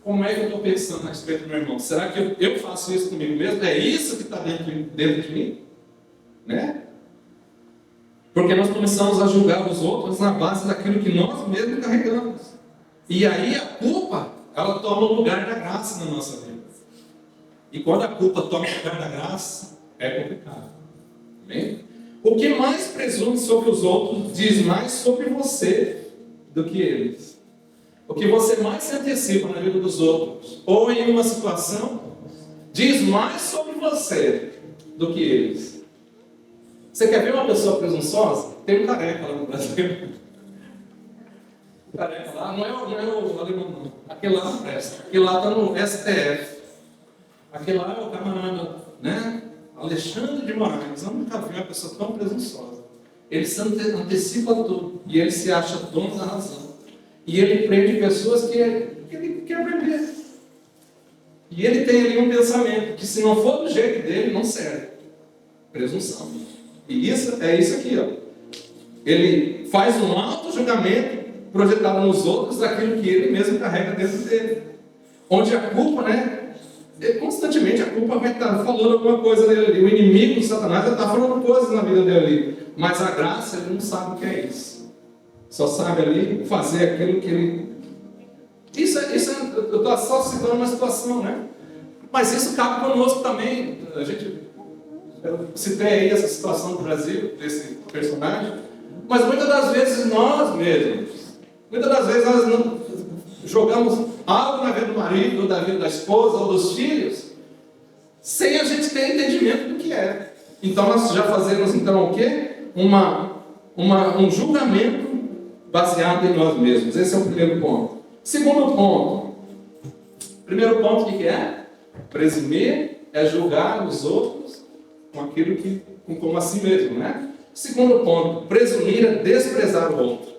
como é que eu estou pensando a respeito do meu irmão? Será que eu faço isso comigo mesmo? É isso que está dentro de mim? Né? Porque nós começamos a julgar os outros na base daquilo que nós mesmos carregamos. E aí a culpa, ela toma o lugar da graça na nossa vida. E quando a culpa toma o lugar da graça, é complicado. Amém? O que mais presume sobre os outros diz mais sobre você do que eles. O que você mais se antecipa na vida dos outros, ou em uma situação, diz mais sobre você do que eles. Você quer ver uma pessoa presunçosa? Tem um careca lá no Brasil. O careca lá, não é o alemão, não. Aquele lá não presta. Aquele lá está no STF. Aquele lá é o camarada, né? Alexandre de Moraes. Eu nunca vi uma pessoa tão presunçosa. Ele se antecipa tudo. E ele se acha dono da razão. E ele prende pessoas que ele quer prender. E ele tem ali um pensamento que, se não for do jeito dele, não serve. Presunção. E isso é isso aqui, ó. Ele faz um auto-julgamento projetado nos outros daquilo que ele mesmo carrega dentro dele. Onde a culpa, né? Constantemente a culpa vai estar falando alguma coisa dele ali. O inimigo, o Satanás, já está falando coisas na vida dele ali. Mas a graça, ele não sabe o que é isso. Só sabe ali fazer aquilo que ele... Isso eu estou só citando uma situação, né? Mas isso cabe conosco também. Eu citei aí essa situação do Brasil, desse personagem. Mas muitas das vezes nós mesmos, nós não jogamos algo na vida do marido, ou da vida da esposa, ou dos filhos, sem a gente ter entendimento do que é. Então nós já fazemos então o quê? Um julgamento baseado em nós mesmos. Esse é o primeiro ponto. Segundo ponto. Primeiro ponto, o que é? Presumir é julgar os outros com aquilo que, como a si mesmo, né? Segundo ponto, presumir é desprezar o outro.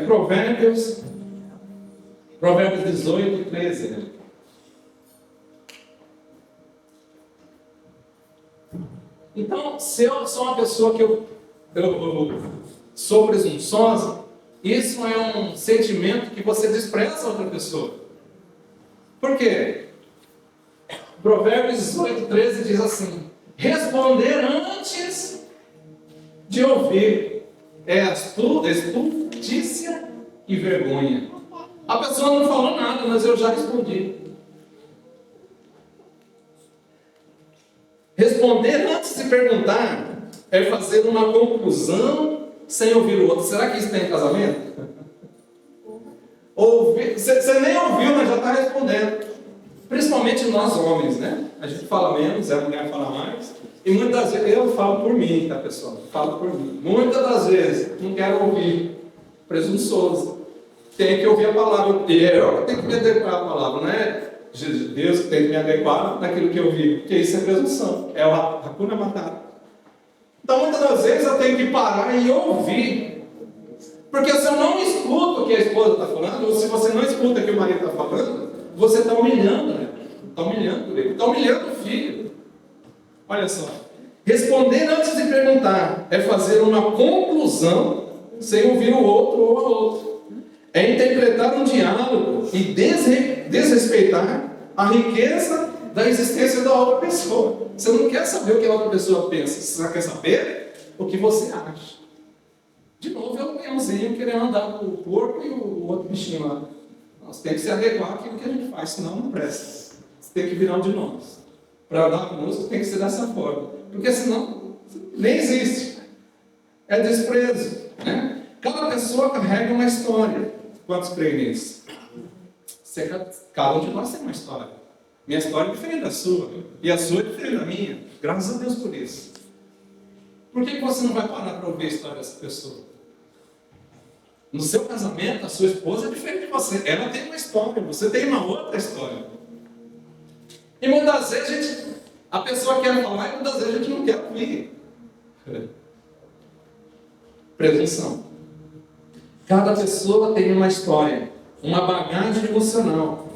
Provérbios 18, 13. Né? Então, se eu sou uma pessoa que eu sou presunçosa, isso é um sentimento que você despreza a outra pessoa. Por quê? Provérbios 18, 13 diz assim: responder antes de ouvir é estultícia e vergonha. A pessoa não falou nada, mas eu já respondi. Responder antes de perguntar é fazer uma conclusão sem ouvir o outro. Será que isso tem em casamento? Você nem ouviu, mas já está respondendo. Principalmente nós homens, né? A gente fala menos, a mulher fala mais. E muitas vezes, eu falo por mim, tá, pessoal? Falo por mim. Muitas das vezes, não quero ouvir. Presunçoso. Tem que ouvir a palavra. Eu tenho que me adequar à palavra, não é Deus que tem que me adequar naquilo que eu vi. Porque isso é presunção. É o Hakuna Matata. Então, muitas das vezes, eu tenho que parar e ouvir. Porque se eu não escuto o que a esposa está falando, ou se você não escuta o que o marido está falando, você está humilhando, né? Está humilhando ele. Está humilhando o filho. Olha só. Responder antes de perguntar é fazer uma conclusão sem ouvir o outro ou a outra. É interpretar um diálogo e desrespeitar a riqueza da existência da outra pessoa. Você não quer saber o que a outra pessoa pensa, você só quer saber o que você acha. De novo, é o leãozinho querendo andar com o porco e o outro bichinho lá. Nós temos que se adequar àquilo que a gente faz, senão não presta. Você tem que virar um de nós. Para andar conosco tem que ser dessa forma. Porque senão nem existe. É desprezo. Né? Cada pessoa carrega uma história. Quantos creem nisso? Cada um de nós tem uma história. Minha história é diferente da sua. E a sua é diferente da minha. Graças a Deus por isso. Por que você não vai parar para ouvir a história dessa pessoa? No seu casamento, a sua esposa é diferente de você. Ela tem uma história, você tem uma outra história. E muitas vezes a pessoa quer falar e muitas vezes a gente não quer ouvir. Presunção. Cada pessoa tem uma história, uma bagagem emocional.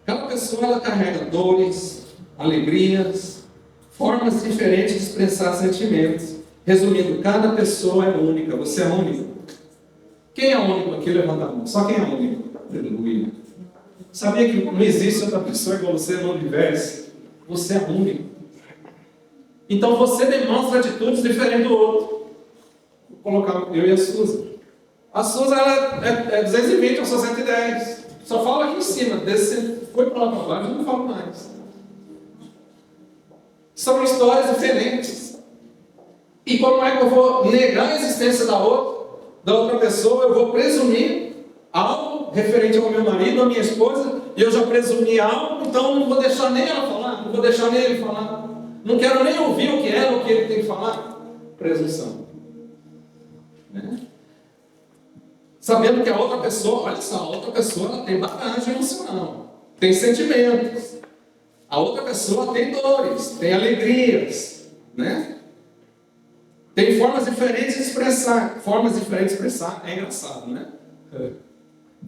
Cada pessoa ela carrega dores, alegrias, formas diferentes de expressar sentimentos. Resumindo, cada pessoa é única. Você é único. Quem é único aqui? Levanta a mão. Só quem é único? Aleluia. Sabia que não existe outra pessoa igual você no universo? Você é único. Então você demonstra atitudes diferentes do outro. Vou colocar eu e a Suza. A Suza ela é 220, eu sou 110. Só falo aqui em cima. Desse, foi para lá para baixo, eu não falo mais. São histórias diferentes. E como é que eu vou negar a existência da outra pessoa? Eu vou presumir algo referente ao meu marido, à minha esposa, e eu já presumi algo, então não vou deixar nem ela falar, não vou deixar nem ele falar. Não quero nem ouvir o que ela, o que ele tem que falar. Presunção. Né? Sabendo que a outra pessoa, olha só, a outra pessoa ela tem bagagem emocional, tem sentimentos. A outra pessoa tem dores, tem alegrias, né? Tem formas diferentes de expressar. Formas diferentes de expressar é engraçado, né?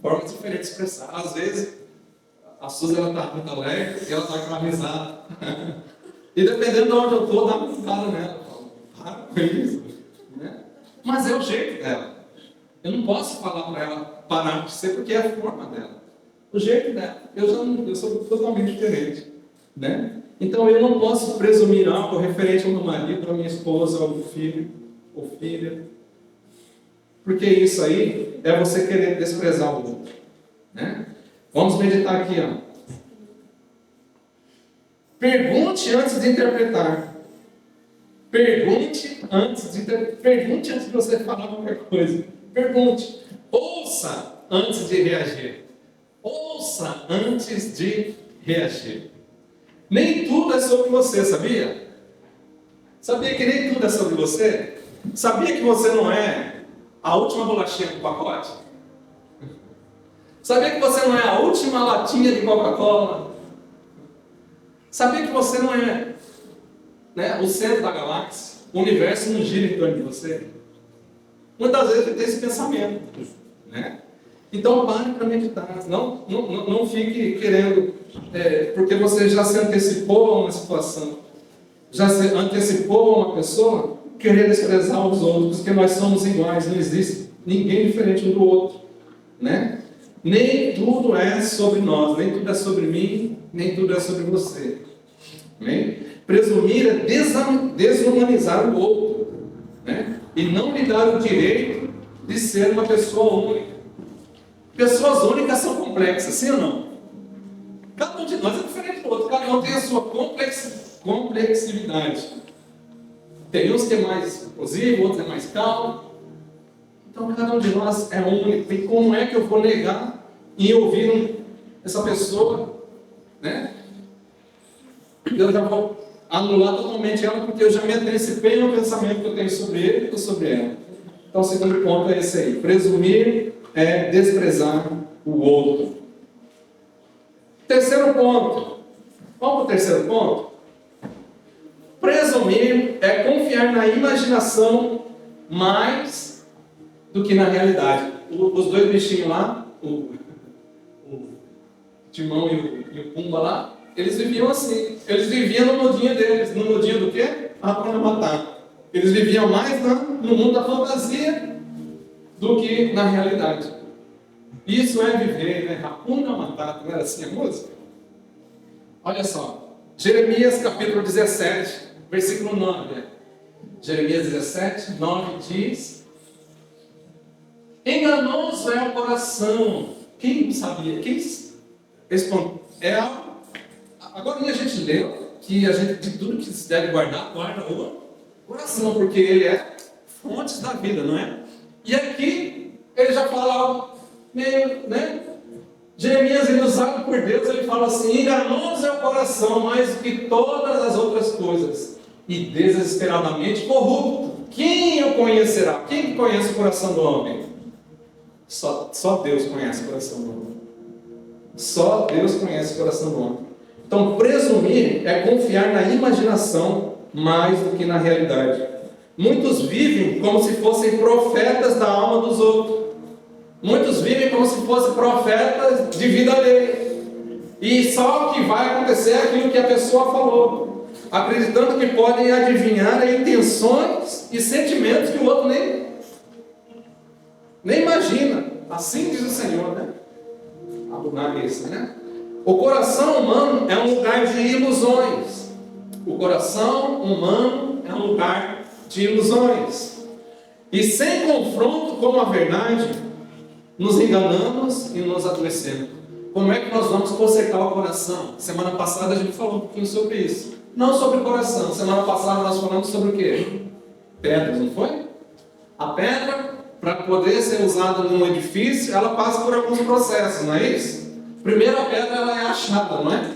Formas diferentes de expressar. Às vezes, a Suzy ela está muito alegre e ela está com uma risada. E dependendo de onde eu estou, dá uma risada nela. Para com isso. Né? Mas é o jeito dela. Eu não posso falar para ela parar de ser porque é a forma dela. O jeito dela. Eu sou totalmente diferente. Né? Então eu não posso presumir algo referente ao meu marido, à minha esposa, ao meu filho ou filha. Porque isso aí é você querer desprezar o outro. Né? Vamos meditar aqui. Ó. Pergunte antes de interpretar. Pergunte antes de você falar qualquer coisa. Pergunte. Ouça antes de reagir. Ouça antes de reagir. Nem tudo é sobre você, sabia? Sabia que nem tudo é sobre você? Sabia que você não é a última bolachinha do pacote? Sabia que você não é a última latinha de Coca-Cola? Sabia que você não é, né, o centro da galáxia? O universo não gira em torno de você? Muitas vezes você tem esse pensamento, né? Então pare para meditar. Não fique querendo, porque você já se antecipou a uma situação, já se antecipou a uma pessoa, querer desprezar os outros, porque nós somos iguais, não existe ninguém diferente um do outro. Né? Nem tudo é sobre nós, nem tudo é sobre mim, nem tudo é sobre você. Amém? Presumir é desumanizar o outro, né? E não lhe dar o direito de ser uma pessoa única. Pessoas únicas são complexas, sim ou não? Cada um de nós é diferente do outro, cada um tem a sua complexividade. Tem uns que é mais explosivo, outros é mais calmo. Então cada um de nós é único. E como é que eu vou negar e ouvir essa pessoa, né? Eu já vou anular totalmente ela, porque eu já me antecipei no pensamento que eu tenho sobre ele e sobre ela. Então o segundo ponto é esse aí. Presumir é desprezar o outro. Terceiro ponto. Vamos para o terceiro ponto? Presumir é confiar na imaginação mais do que na realidade. Os dois bichinhos lá, o Timão e o Pumba lá, eles viviam assim. Eles viviam no mundinho deles. No mundinho do quê? Hakuna Matata. Eles viviam mais no mundo da fantasia do que na realidade. Isso é viver, né? Hakuna Matata, não era assim a música? Olha só, Jeremias capítulo 17, versículo 9. Né? Jeremias 17, 9 diz: enganoso é o coração. Quem sabia? Quem responde? Agora a gente leu que a gente, de tudo que se deve guardar, guarda o coração, porque ele é fonte da vida, não é? E aqui ele já fala algo meio, né? Jeremias, ele usado por Deus, ele fala assim: enganoso é o coração mais do que todas as outras coisas, e desesperadamente corrupto. Quem o conhecerá? Quem conhece o coração do homem? Só Deus conhece o coração do homem. Só Deus conhece o coração do homem. Então, presumir é confiar na imaginação mais do que na realidade. Muitos vivem como se fossem profetas da alma dos outros. Muitos vivem como se fossem profetas de vida alheia. E só o que vai acontecer é aquilo que a pessoa falou, acreditando que podem adivinhar intenções e sentimentos que o outro nem imagina. Assim diz o Senhor, né? O coração humano é um lugar de ilusões. O coração humano é um lugar de ilusões. E sem confronto com a verdade, nos enganamos e nos adoecemos. Como é que nós vamos consertar o coração? Semana passada a gente falou um pouquinho sobre isso. Não sobre o coração. Semana passada nós falamos sobre o quê? Pedras, não foi? A pedra, para poder ser usada num edifício, ela passa por alguns processos, não é isso? Primeiro a pedra ela é achada, não é?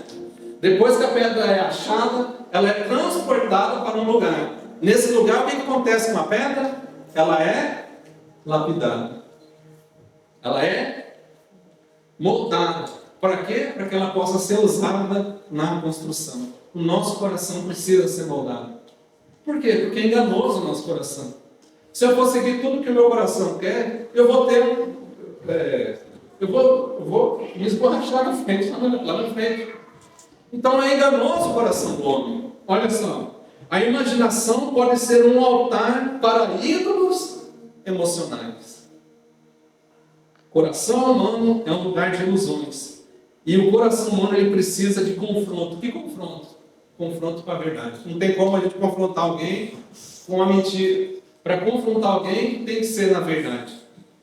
Depois que a pedra é achada, ela é transportada para um lugar. Nesse lugar, o que acontece com a pedra? Ela é lapidada. Ela é moldada. Para quê? Para que ela possa ser usada na construção. O nosso coração precisa ser moldado. Por quê? Porque é enganoso o nosso coração. Se eu for seguir tudo que o meu coração quer, eu vou ter eu vou me esborrachar na frente, lá na frente. Então é enganoso o coração do homem. Olha só, a imaginação pode ser um altar para ídolos emocionais. O coração humano é um lugar de ilusões. E o coração humano ele precisa de confronto. Que confronto? Confronto com a verdade. Não tem como a gente confrontar alguém com uma mentira. Para confrontar alguém tem que ser na verdade.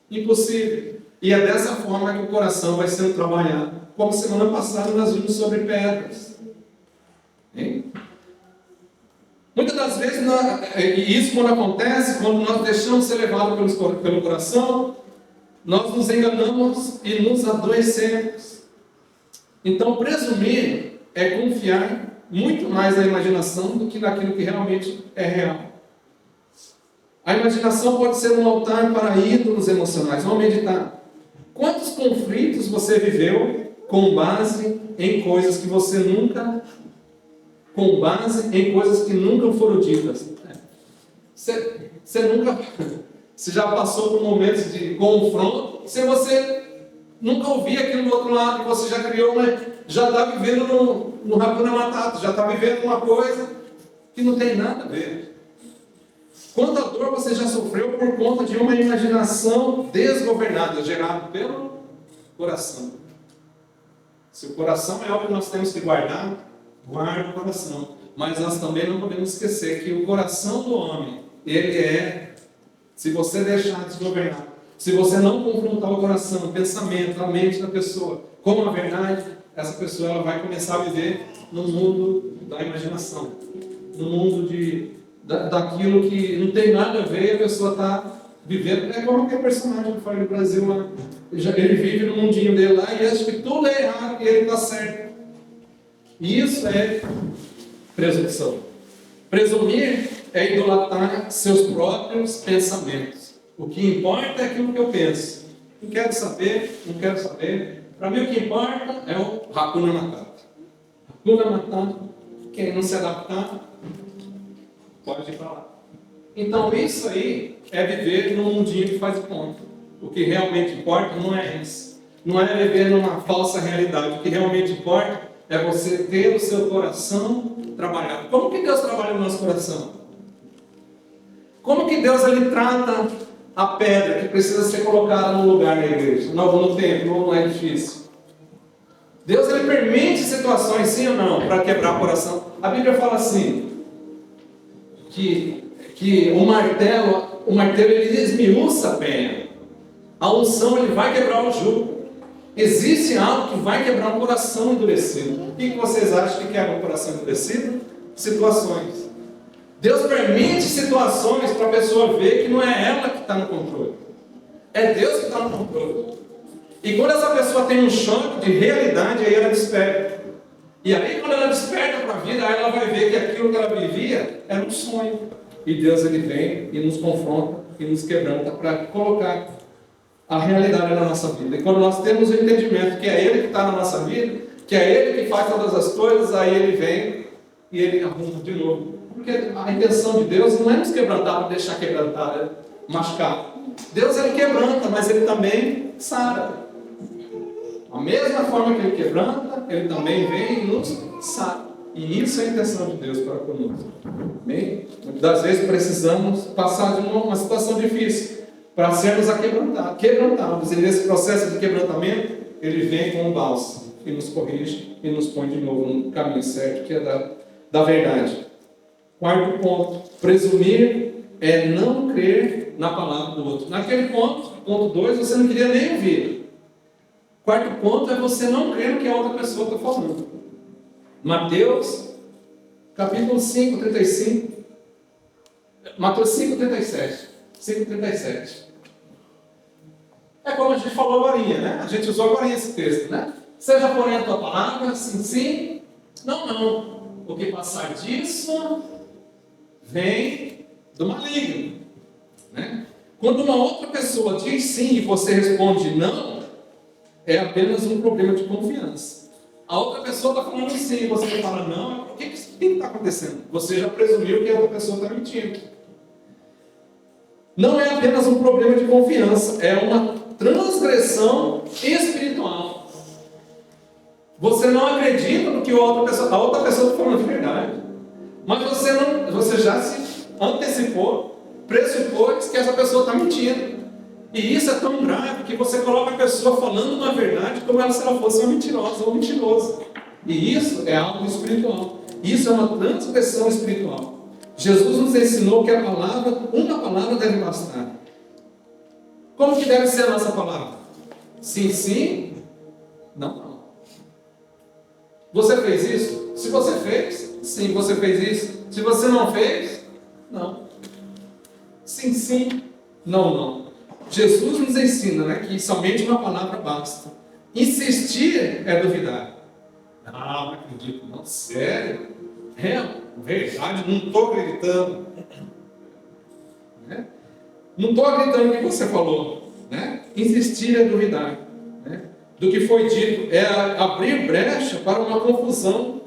Impossível. E é dessa forma que o coração vai sendo trabalhado. Como semana passada nós vimos sobre pedras. Hein? Muitas das vezes, e isso quando acontece, quando nós deixamos ser levados pelo coração, nós nos enganamos e nos adoecemos. Então, presumir é confiar muito mais na imaginação do que naquilo que realmente é real. A imaginação pode ser um altar para ídolos emocionais. Vamos meditar. Quantos conflitos você viveu com base em coisas que você nunca... com base em coisas que nunca foram ditas? Você nunca... Você já passou por momentos de confronto, se você nunca ouvia aquilo do outro lado, você já criou, já está vivendo no Hakuna Matata, já está vivendo uma coisa que não tem nada a ver. Quanta dor você já sofreu por conta de uma imaginação desgovernada, gerada pelo coração. Se o coração é algo que nós temos que guardar, guarda o coração. Mas nós também não podemos esquecer que o coração do homem, ele é, se você deixar desgovernar, se você não confrontar o coração, o pensamento, a mente da pessoa com a verdade, essa pessoa ela vai começar a viver no mundo da imaginação, no mundo daquilo que não tem nada a ver, a pessoa está vivendo. É como aquele personagem que faz no Brasil lá. Ele vive no mundinho dele lá e acha que tudo é errado e ele está certo. E isso é presunção. Presumir é idolatrar seus próprios pensamentos. O que importa é aquilo que eu penso. Não quero saber, não quero saber. Para mim o que importa é o Hakuna Matata. Hakuna Matata. Quem não se adaptar, pode ir para lá. Então isso aí é viver num mundinho que faz conta. O que realmente importa não é isso. Não é viver numa falsa realidade. O que realmente importa é você ter o seu coração trabalhado. Como que Deus trabalha no nosso coração? Como que Deus ele trata a pedra que precisa ser colocada no lugar na igreja, no templo ou no edifício. Deus ele permite situações, sim ou não, para quebrar o coração. A Bíblia fala assim, que o martelo ele esmiuça a penha. A unção ele vai quebrar o jugo. Existe algo que vai quebrar um coração endurecido. O que vocês acham que quebra um coração endurecido? Situações. Deus permite situações para a pessoa ver que não é ela que está no controle. É Deus que está no controle. E quando essa pessoa tem um choque de realidade, aí ela desperta. E aí quando ela desperta para a vida, aí ela vai ver que aquilo que ela vivia era um sonho. E Deus ele vem e nos confronta e nos quebranta para colocar a realidade na nossa vida. E quando nós temos o entendimento que é Ele que está na nossa vida, que é Ele que faz todas as coisas, aí Ele vem e Ele arruma de novo. Porque a intenção de Deus não é nos quebrantar para deixar quebrantar, machucar. Deus ele quebranta, mas Ele também sara. A mesma forma que Ele quebranta, Ele também vem e nos sara. E isso é a intenção de Deus para conosco. Amém? Muitas das vezes precisamos passar de uma situação difícil para sermos quebrantados. E nesse processo de quebrantamento, Ele vem com um bálsamo e nos corrige e nos põe de novo no caminho certo, que é da verdade. Quarto ponto, presumir é não crer na palavra do outro. Naquele ponto 2, você não queria nem ouvir. Quarto ponto é você não crer no que a outra pessoa está falando. Mateus, capítulo 5, 35. Mateus 5, 37. 5, 37. É como a gente falou agora, né? A gente usou agora esse texto, né? Seja porém a tua palavra, sim, sim, não, não. O que passar disso vem do maligno, né? Quando uma outra pessoa diz sim e você responde não, é apenas um problema de confiança. A outra pessoa está falando sim e você fala não, o que está acontecendo? Você já presumiu que a outra pessoa está mentindo. Não é apenas um problema de confiança, é uma transgressão espiritual. Você não acredita no que a outra pessoa está falando de verdade. Mas você já se antecipou, pressupôs que essa pessoa está mentindo. E isso é tão grave que você coloca a pessoa falando uma verdade como se ela fosse uma mentirosa ou um mentiroso. E isso é algo espiritual. Isso é uma transgressão espiritual. Jesus nos ensinou que uma palavra deve bastar. Como que deve ser a nossa palavra? Sim, sim, não, não. Você fez isso? Se você fez, sim, você fez isso. Se você não fez, não. Sim, sim, não, não. Jesus nos ensina, né, que somente uma palavra basta. Insistir é duvidar. Não acredito, não, sério. É verdade, não estou acreditando. Né? Não estou acreditando no que você falou. Né? Insistir é duvidar. Né? Do que foi dito, é abrir brecha para uma confusão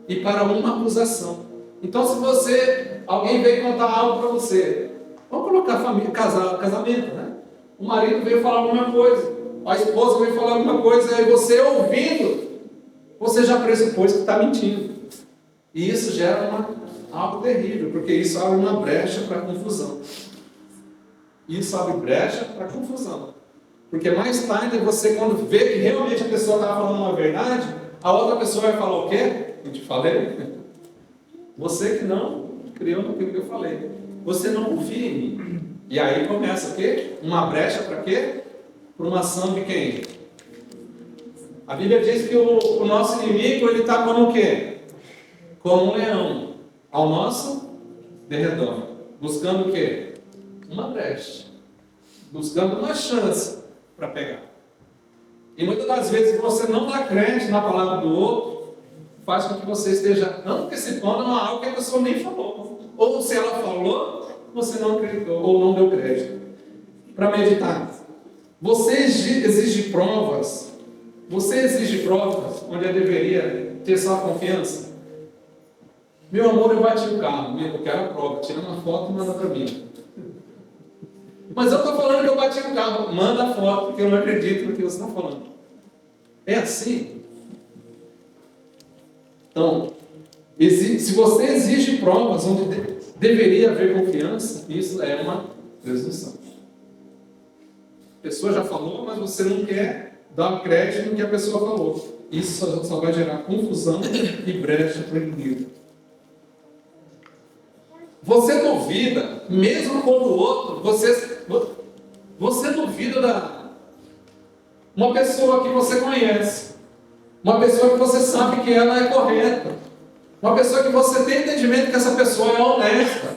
e para uma acusação. Então, se alguém veio contar algo para você, vamos colocar família, casamento, né? O marido veio falar alguma coisa, a esposa veio falar alguma coisa, e você ouvindo, você já pressupôs que está mentindo. E isso gera algo terrível, porque isso abre uma brecha para confusão. Isso abre brecha para confusão. Porque mais tarde você, quando vê que realmente a pessoa estava falando uma verdade, a outra pessoa vai falar o quê? Eu te falei? Você que não criou naquilo que eu falei. Você não confia em mim. E aí começa o quê? Uma brecha para quê? Para uma ação de quem? A Bíblia diz que o nosso inimigo ele está como o quê? Como um leão ao nosso derredor. Buscando o quê? Uma brecha. Buscando uma chance para pegar. E muitas das vezes você não dá crédito na palavra do outro, faz com que você esteja antecipando algo que a pessoa nem falou. Ou se ela falou, você não acreditou ou não deu crédito. Para meditar. Você exige provas. Você exige provas onde eu deveria ter só confiança. Meu amor, eu bati o carro. Eu quero a prova. Tira uma foto e manda para mim. Mas eu estou falando que eu bati o carro. Manda a foto, porque eu não acredito no que você está falando. É assim? Então, se você exige provas onde deveria haver confiança, isso é uma presunção. pessoa já falou, mas você não quer dar crédito no que a pessoa falou. Isso só vai gerar confusão e brecha para o inimigo. Você duvida, mesmo quando o outro, você duvida uma pessoa que você conhece, uma pessoa que você sabe que ela é correta, uma pessoa que você tem entendimento que essa pessoa é honesta,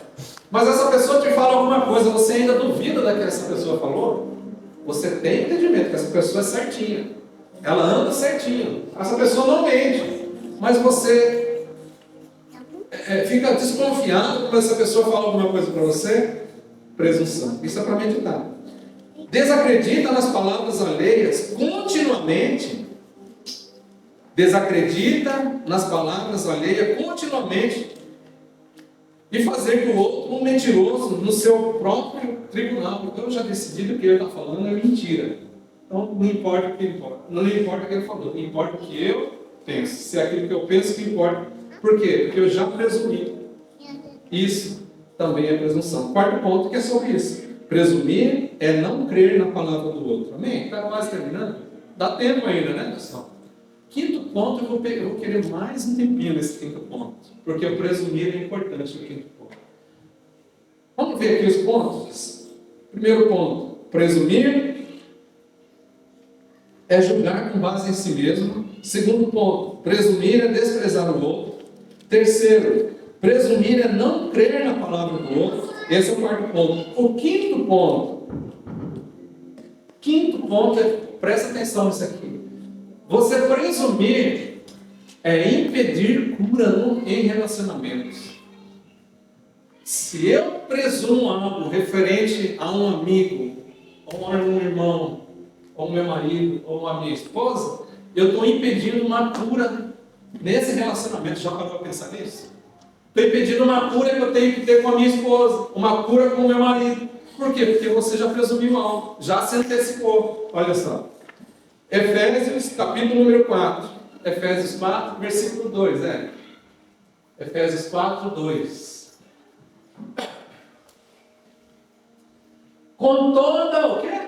mas essa pessoa te fala alguma coisa, você ainda duvida da que essa pessoa falou, você tem entendimento que essa pessoa é certinha, ela anda certinho, essa pessoa não mente, mas você fica desconfiado quando essa pessoa fala alguma coisa para você, presunção. Isso é para meditar. Desacredita nas palavras alheias continuamente. Desacredita nas palavras alheias continuamente e fazer que o outro um mentiroso no seu próprio tribunal. Então eu já decidi que o que ele está falando é mentira. Então não importa o que importa. Não importa o que ele falou, não importa o que eu penso. Se é aquilo que eu penso que importa. Por quê? Porque eu já presumi. Isso também é presunção. Quarto ponto que é sobre isso. Presumir é não crer na palavra do outro. Amém? Está quase terminando? Dá tempo ainda, né, pessoal? Quinto ponto, eu vou querer mais um tempinho nesse quinto ponto. Porque o presumir é importante no quinto ponto. Vamos ver aqui os pontos? Primeiro ponto. Presumir é julgar com base em si mesmo. Segundo ponto. Presumir é desprezar o outro. Terceiro, presumir é não crer na palavra do outro. Esse é o quarto ponto. O quinto ponto é, presta atenção nisso aqui. Você presumir é impedir cura em relacionamentos. Se eu presumo algo referente a um amigo, ou a um irmão, ou meu marido, ou a minha esposa, eu estou impedindo uma cura nesse relacionamento. Já parou para pensar nisso? Estou impedindo uma cura que eu tenho que ter com a minha esposa, uma cura com o meu marido. Por quê? Porque você já presumiu algo, já se antecipou. Olha só. Efésios, capítulo número 4. Efésios 4, versículo 2. Efésios 4, 2. Com toda o quê?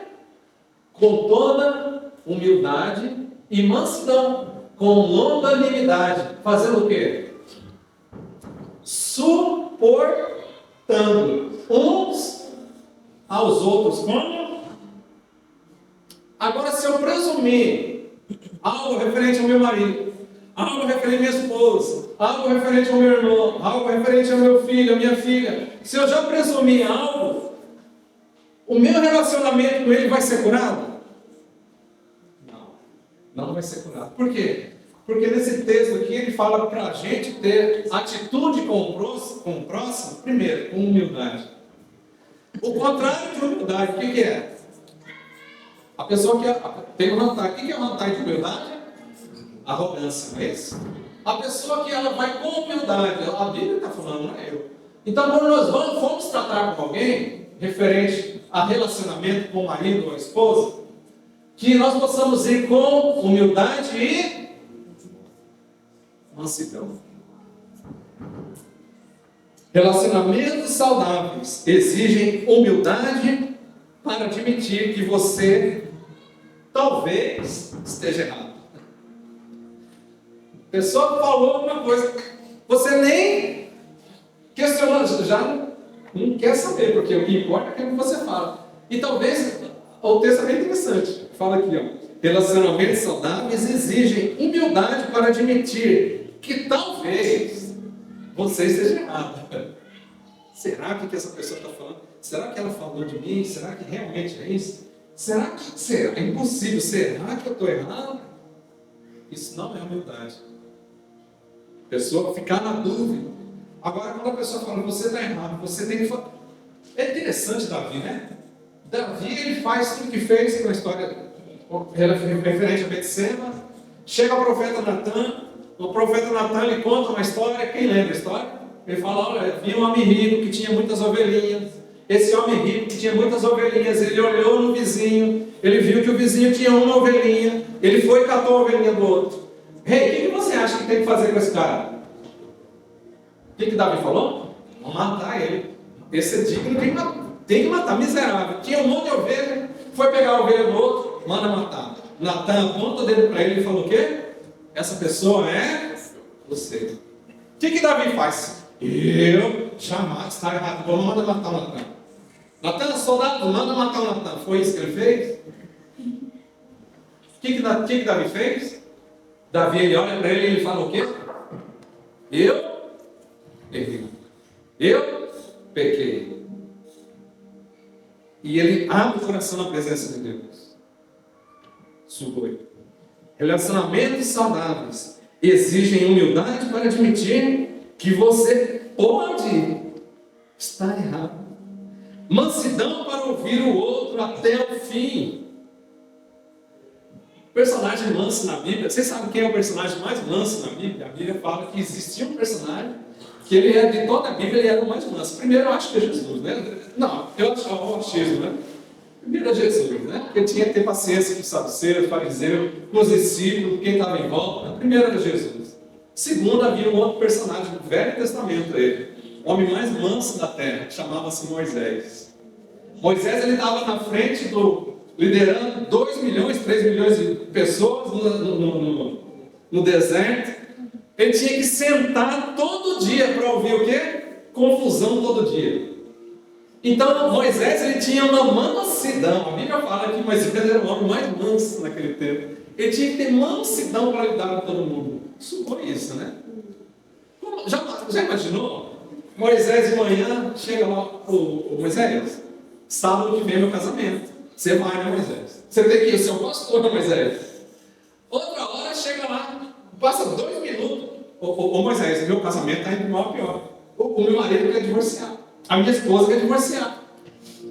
Com toda humildade e mansidão, com longanimidade, fazendo o quê? Suportando uns aos outros. Como? Agora, se eu presumir algo referente ao meu marido, algo referente à minha esposa, algo referente ao meu irmão, algo referente ao meu filho, à minha filha, se eu já presumir algo, o meu relacionamento com ele vai ser curado? Não vai ser curado. Por quê? Porque nesse texto aqui ele fala para a gente ter atitude com o próximo, primeiro, com humildade. O contrário de humildade, o que é? A pessoa que tem vantagem. O que é vantagem de humildade? Arrogância, não é isso? A pessoa que ela vai com humildade, a Bíblia está falando, não é eu. Então, quando nós fomos tratar com alguém, referente a relacionamento com o marido ou a esposa, que nós possamos ir com humildade e mansidão. Relacionamentos saudáveis exigem humildade para admitir que você talvez esteja errado. A pessoa falou alguma coisa, você nem questionou, já não quer saber, porque o que importa é aquilo que você fala. E talvez, o texto é bem interessante, fala aqui, ó, relacionamentos saudáveis exigem humildade para admitir que talvez você esteja errado. Será que essa pessoa está falando? Será que ela falou de mim? Será que realmente é isso? Será? É impossível. Será que eu estou errado? Isso não é humildade. A pessoa ficar na dúvida. Agora, quando a pessoa fala, você está errado, você tem que falar. É interessante Davi, né? Davi, ele faz tudo que fez com a história referente a Betseba. Chega o profeta Natan. O profeta Natan, ele conta uma história. Quem lembra a história? Ele fala, olha, havia um homem rico que tinha muitas ovelhinhas. Esse homem rico que tinha muitas ovelhinhas, ele olhou no vizinho, ele viu que o vizinho tinha uma ovelhinha, ele foi e catou a ovelhinha do outro. Rei, o que você acha que tem que fazer com esse cara? O que Davi falou? Vamos matar ele. Esse é digno, tem que matar, miserável. Tinha um monte de ovelha, Foi pegar a ovelha do outro, manda matar. Natan aponta o dedo para ele e falou o quê? Essa pessoa é você. O que Davi faz? Eu jamais, está errado, vou mandar matar o Natan. Natan, soldado, manda matar o Natan. Foi isso que ele fez? O que Davi fez? Davi, ele olha para ele e ele fala o quê? Eu errei. Eu pequei. E ele abre o coração na presença de Deus. Sugoi. Relacionamentos saudáveis exigem humildade para admitir que você pode estar errado. Mansidão para ouvir o outro até o fim. O personagem manso na Bíblia, vocês sabem quem é o personagem mais manso na Bíblia? A Bíblia fala que existia um personagem que ele é de toda a Bíblia, ele era o mais manso. Primeiro eu acho que é Jesus, né? Não, eu acho o achismo, né? Primeiro é Jesus, né? Porque tinha que ter paciência com os saduceus, fariseus, com os discípulos, quem estava em volta. Primeiro era Jesus. Segundo, havia um outro personagem do Velho Testamento, ele, o homem mais manso da terra, que chamava-se Moisés. Moisés, ele estava na frente liderando 2 milhões, 3 milhões de pessoas no deserto. Ele tinha que sentar todo dia para ouvir o quê? Confusão todo dia. Então Moisés, ele tinha uma mansidão. A Bíblia fala que Moisés era o homem mais manso naquele tempo. Ele tinha que ter mansidão para lidar com todo mundo. Supõe isso, né? Já imaginou? Moisés de manhã chega lá, o Moisés, sábado que vem é meu casamento. Você vai, né, Moisés? Você tem que ir, o seu pastor, né, Moisés? Outra hora chega lá, passa 2 minutos. Ô Moisés, meu casamento está indo mal pior. O meu marido quer divorciar. A minha esposa quer divorciar.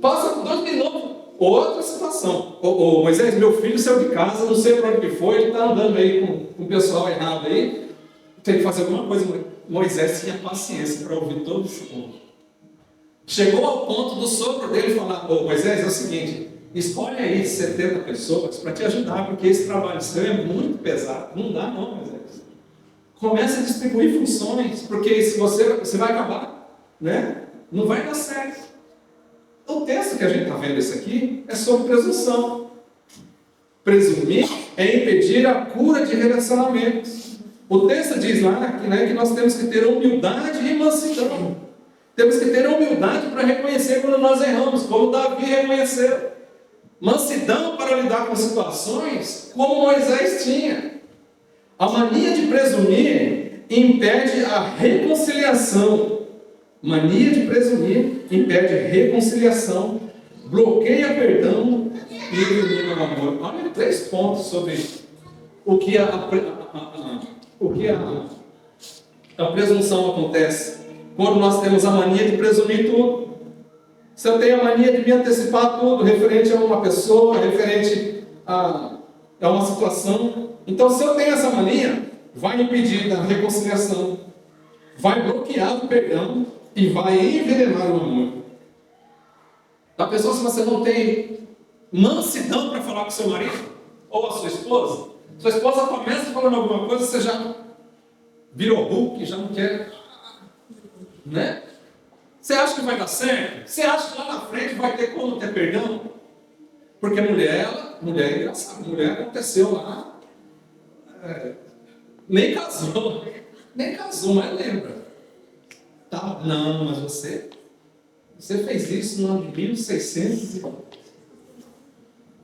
Passa 2 minutos. Outra situação. Ô Moisés, meu filho saiu de casa, não sei para onde que foi, ele está andando aí com o pessoal errado aí. Tem que fazer alguma coisa. Moisés tinha paciência para ouvir todo esse ponto. Chegou ao ponto do sogro dele falar: ô Moisés, é o seguinte, escolhe aí 70 pessoas para te ajudar, porque esse trabalho seu é muito pesado. Não dá não, Moisés. Começa a distribuir funções, porque se você vai acabar, né? Não vai dar certo. O texto que a gente está vendo esse aqui é sobre presunção. Presumir é impedir a cura de relacionamentos. O texto diz lá que nós temos que ter humildade e mansidão. Temos que ter humildade para reconhecer quando nós erramos, como Davi reconheceu. Mansidão para lidar com situações como Moisés tinha. A mania de presumir impede a reconciliação. Mania de presumir impede reconciliação, bloqueia perdão e elimina o amor. Olha 3 pontos sobre o que a presunção acontece. Quando nós temos a mania de presumir tudo. Se eu tenho a mania de me antecipar tudo, referente a uma pessoa, referente a uma situação. Então, se eu tenho essa mania, vai impedir a reconciliação, vai bloquear o perdão e vai envenenar o amor. A pessoa, se você não tem mansidão para falar com seu marido ou a sua esposa começa falando alguma coisa, você já virou Hulk, já não quer, né? Você acha que vai dar certo? Você acha que lá na frente vai ter como ter perdão? Porque mulher é engraçada, mulher aconteceu lá, nem casou, mas lembra. Tá, não, mas você fez isso no ano de 1600 e...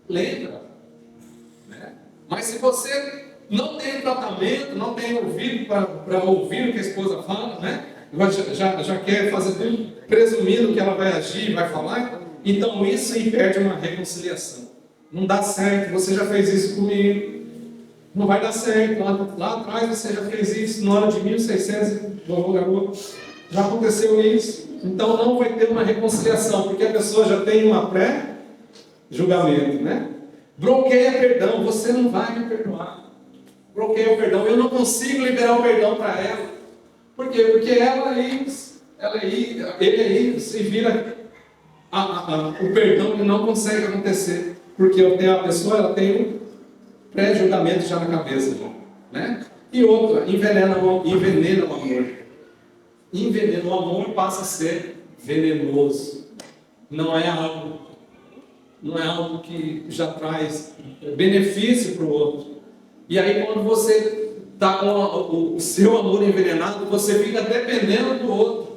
Lembra? Né? Mas se você não tem tratamento, não tem ouvido para ouvir o que a esposa fala, né? Já quer fazer tudo presumindo que ela vai agir, vai falar, então isso impede uma reconciliação. Não dá certo, você já fez isso comigo, não vai dar certo, lá atrás você já fez isso no ano de 1600, garoto, já aconteceu isso, então não vai ter uma reconciliação, porque a pessoa já tem uma pré-julgamento, né? Bloqueia perdão, você não vai me perdoar. Bloqueia o perdão, eu não consigo liberar o perdão para ela. Por quê? Porque ele aí se vira o perdão que não consegue acontecer. Porque a pessoa ela tem um pré-julgamento já na cabeça. Né? E outra, envenena o amor. Envenena o amor, passa a ser venenoso. Não é algo não é algo que já traz benefício para o outro. E aí quando você está com o seu amor envenenado, você fica dependendo do outro.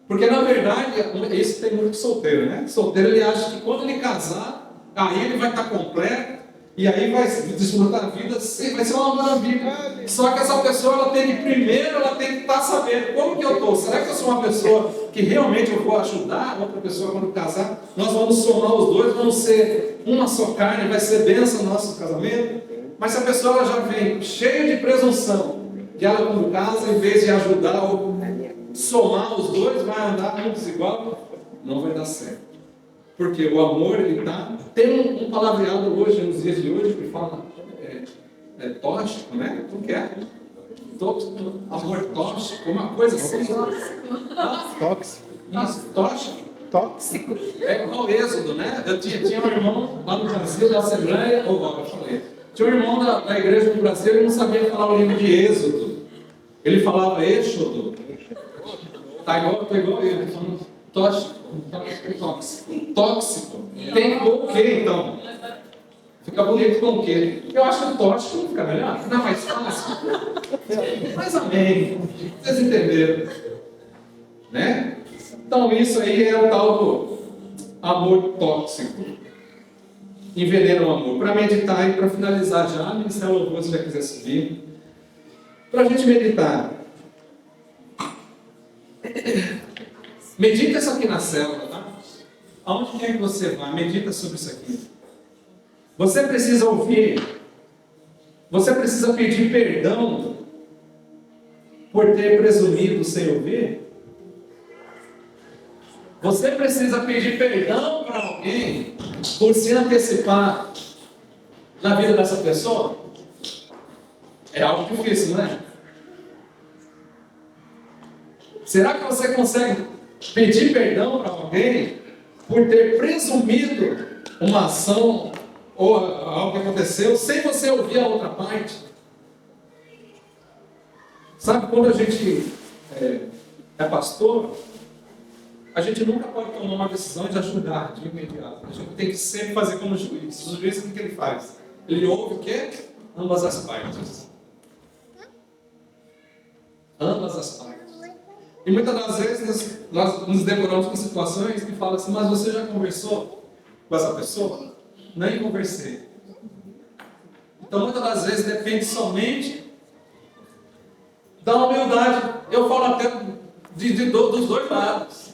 Porque na verdade, isso tem muito solteiro, né? Solteiro ele acha que quando ele casar, aí ele vai estar completo, e aí vai desfrutar a vida, vai ser uma maravilha. Só que essa pessoa, ela tem que primeiro, ela tem que estar sabendo como que eu estou. Será que eu sou uma pessoa que realmente eu vou ajudar a outra pessoa quando casar? Nós vamos somar os dois, vamos ser uma só carne, vai ser bênção no nosso casamento. Mas se a pessoa ela já vem cheia de presunção, que ela quando casa, em vez de ajudar ou somar os dois, vai andar um desigual, não vai dar certo. Porque o amor, ele tá. Tem um palavreado hoje, nos dias de hoje, que fala tóxico, né? O que é? Amor tóxico, uma coisa assim. Tóxico. Isso, tóxico. Tóxico. É igual Êxodo, né? Eu tinha um irmão lá no Brasil, da Assembleia, eu falei. Tinha um irmão da igreja do Brasil, ele não sabia falar o livro de Êxodo. Ele falava Êxodo. Tá igual ele, falando tóxico. Tóxico. Tem com o quê, então? Fica bonito com o quê? Eu acho que o tóxico fica melhor, fica mais fácil. Mas amém. Vocês entenderam? Né? Então isso aí é o tal do amor tóxico. Envenena o amor. Para meditar e para finalizar já, Ministério Louvor, se já quiser subir. Para a gente meditar. Medita isso aqui na célula, tá? Aonde quer que você vá, medita sobre isso aqui. Você precisa ouvir, você precisa pedir perdão por ter presumido sem ouvir. Você precisa pedir perdão para alguém por se antecipar na vida dessa pessoa. É algo difícil, não é? Será que você consegue pedir perdão para alguém por ter presumido uma ação ou algo que aconteceu sem você ouvir a outra parte? Sabe, quando a gente é pastor, a gente nunca pode tomar uma decisão de ajudar de imediato. A gente tem que sempre fazer como juiz. O juiz, o que ele faz? Ele ouve o quê? Ambas as partes. Ambas as partes. E muitas das vezes nós nos deparamos com situações que falam assim, mas você já conversou com essa pessoa? Nem conversei. Então muitas das vezes depende somente da humildade. Eu falo até dos dois lados.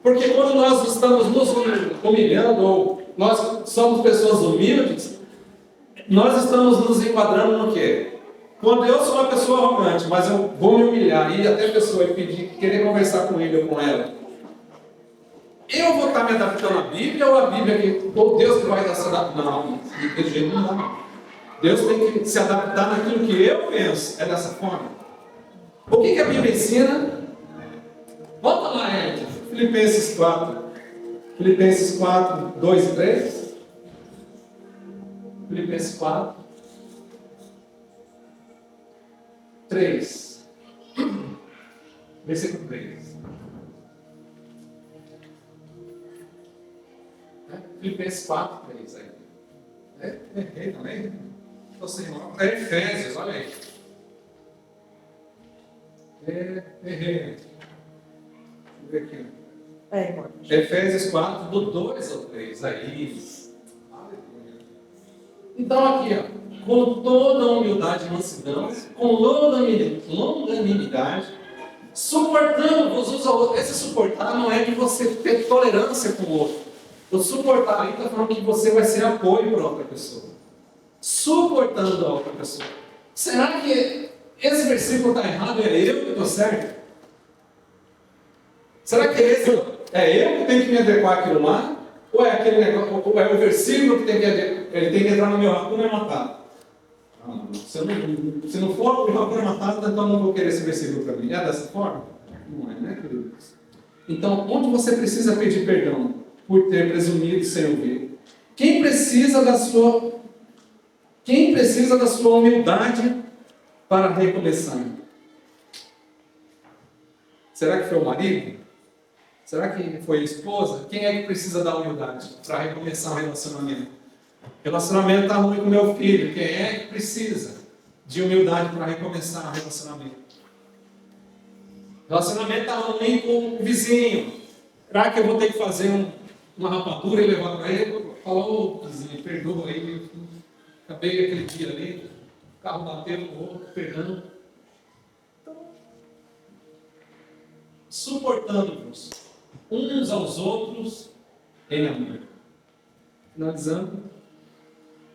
Porque quando nós estamos nos humilhando, ou nós somos pessoas humildes, nós estamos nos enquadrando no quê? Quando eu sou uma pessoa arrogante, mas eu vou me humilhar e até a pessoa querer conversar com ele ou com ela, eu vou estar me adaptando à Bíblia ou a Bíblia ou Deus que vai estar se adaptando? Não, de jeito não dá. Deus tem que se adaptar naquilo que eu penso. É dessa forma. O que a Bíblia ensina? Volta lá, Ed. Filipenses 4. Filipenses 4, 2 e 3. Filipenses 4. 3. Versículo 3. Filipenses 4, 3. Aí. Errei também? Estou sem nome. É Efésios, olha aí. Errei. Deixa eu ver aqui. Efésios 4, do 2 ao 3. Aí. Então aqui, ó. Com toda humildade e mansidão, com longanimidade, suportando-vos uns aos outros. Esse suportar não é de você ter tolerância com o outro. O suportar aí está falando que você vai ser apoio para outra pessoa. Suportando a outra pessoa. Será que esse versículo está errado e é eu que estou certo? Será que é eu que tenho que me adequar àquilo lá? Ou é aquele negócio, ou é o versículo que ele tem que entrar no meu racuno e matar? Se não for o racuno matado, então não vou querer esse versículo para mim. É dessa forma? Não é, né, queridos? Então, onde você precisa pedir perdão por ter presumido sem ouvir? Quem precisa da sua humildade para recomeçar? Será que foi o marido? Será que foi a esposa? Quem é que precisa da humildade para recomeçar um relacionamento? Relacionamento está ruim com meu filho. Quem é que precisa de humildade para recomeçar um relacionamento? Relacionamento está ruim com o vizinho. Será que eu vou ter que fazer uma rapadura e levar para ele? Falar, ô vizinho, perdoa aí. Acabei aquele dia ali, o carro bateu no outro, perdão. Então, suportando-vos uns aos outros em amor. Finalizando.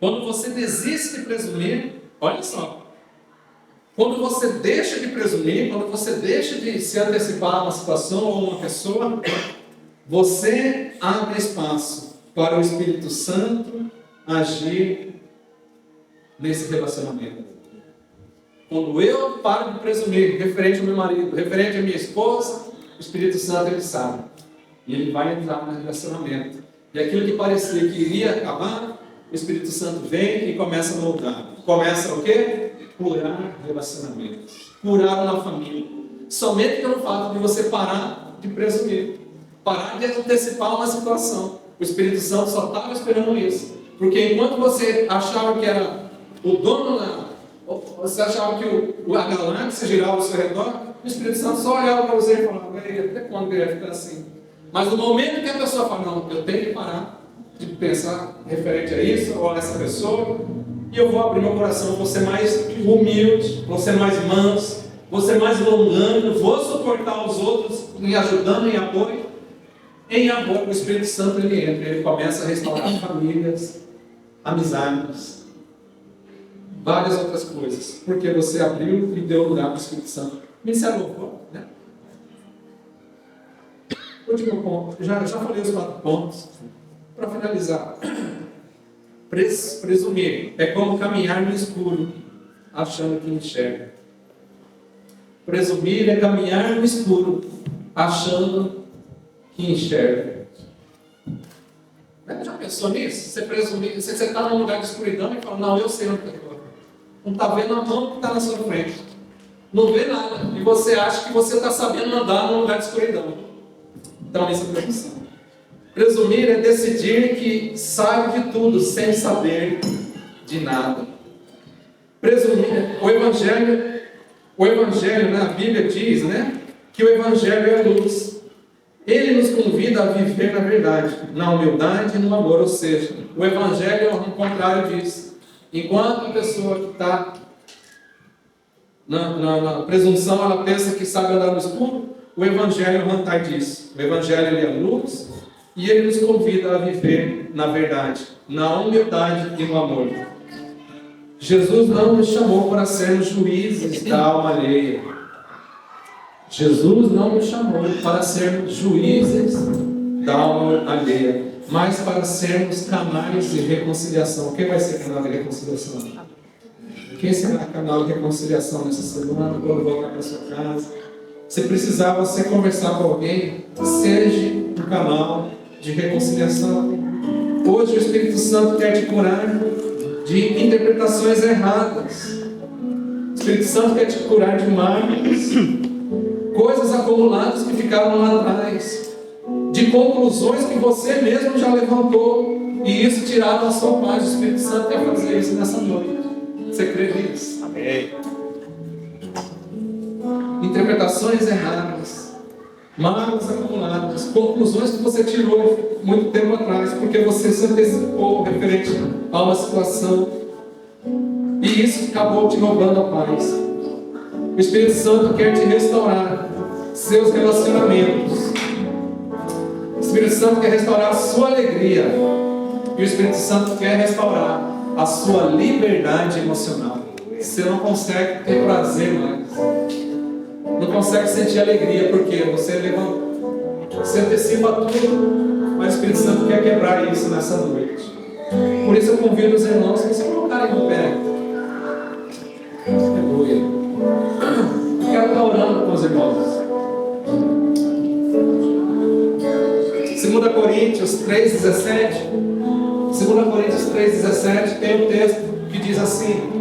Quando você desiste de presumir, olha só. Quando você deixa de presumir, quando você deixa de se antecipar a uma situação ou uma pessoa, você abre espaço para o Espírito Santo agir nesse relacionamento. Quando eu paro de presumir referente ao meu marido, referente à minha esposa, o Espírito Santo ele sabe. E ele vai entrar no relacionamento. E aquilo que parecia que iria acabar, o Espírito Santo vem e começa a moldar. Começa o quê? Curar relacionamentos. Curar uma família. Somente pelo fato de você parar de presumir. Parar de antecipar uma situação. O Espírito Santo só estava esperando isso. Porque enquanto você achava que era o dono você achava que a galáxia girava ao seu redor, o Espírito Santo só olhava para você e falava, até quando ele vai ficar assim? Mas no momento que a pessoa fala, não, eu tenho que parar de pensar referente a isso ou a essa pessoa, e eu vou abrir meu coração, vou ser mais humilde, vou ser mais manso, vou ser mais longânimo, vou suportar os outros, me ajudando em apoio. Em amor, o Espírito Santo ele entra, ele começa a restaurar famílias, amizades, várias outras coisas, porque você abriu e deu lugar para o Espírito Santo. Isso é louvor, né? Último ponto, já falei os 4 pontos. Para finalizar, presumir é como caminhar no escuro, achando que enxerga. Presumir é caminhar no escuro, achando que enxerga. Já pensou nisso? Você presumir, você está num lugar de escuridão e fala, não, eu sei onde eu estou. Não está vendo a mão que está na sua frente. Não vê nada. E você acha que você está sabendo andar num lugar de escuridão. Então, isso é presunção. Presumir é decidir que sabe de tudo sem saber de nada. Presumir, o Evangelho, né, a Bíblia diz, né, que o Evangelho é a luz. Ele nos convida a viver na verdade, na humildade e no amor. Ou seja, o Evangelho é o contrário disso. Enquanto a pessoa que está na presunção, ela pensa que sabe andar no escuro, o Evangelho é o contrário disso. O Evangelho ele é a luz e ele nos convida a viver na verdade, na humildade e no amor. Jesus não nos chamou para sermos juízes da alma alheia. Jesus não nos chamou para sermos juízes da alma alheia, mas para sermos canais de reconciliação. Quem vai ser canal de reconciliação? Quem será canal de reconciliação nessa semana, quando voltar para sua casa? Se precisar você conversar com alguém, seja um canal de reconciliação. Hoje o Espírito Santo quer te curar de interpretações erradas. O Espírito Santo quer te curar de mágoas, coisas acumuladas que ficaram lá atrás, de conclusões que você mesmo já levantou, e isso tiraram a sua paz. O Espírito Santo quer fazer isso nessa noite. Você crê nisso? Amém. Interpretações erradas, mágoas acumuladas, conclusões que você tirou muito tempo atrás, porque você se antecipou referente a uma situação, e isso acabou te roubando a paz. O Espírito Santo quer te restaurar seus relacionamentos. O Espírito Santo quer restaurar a sua alegria. E o Espírito Santo quer restaurar a sua liberdade emocional. Você não consegue ter prazer mais. Não consegue sentir alegria, porque você antecipa tudo, mas o Espírito Santo quer quebrar isso nessa noite. Por isso eu convido os irmãos a se colocarem no pé. Aleluia. Eu quero estar orando com os irmãos. 2 Coríntios 3,17. 2 Coríntios 3,17 tem um texto que diz assim: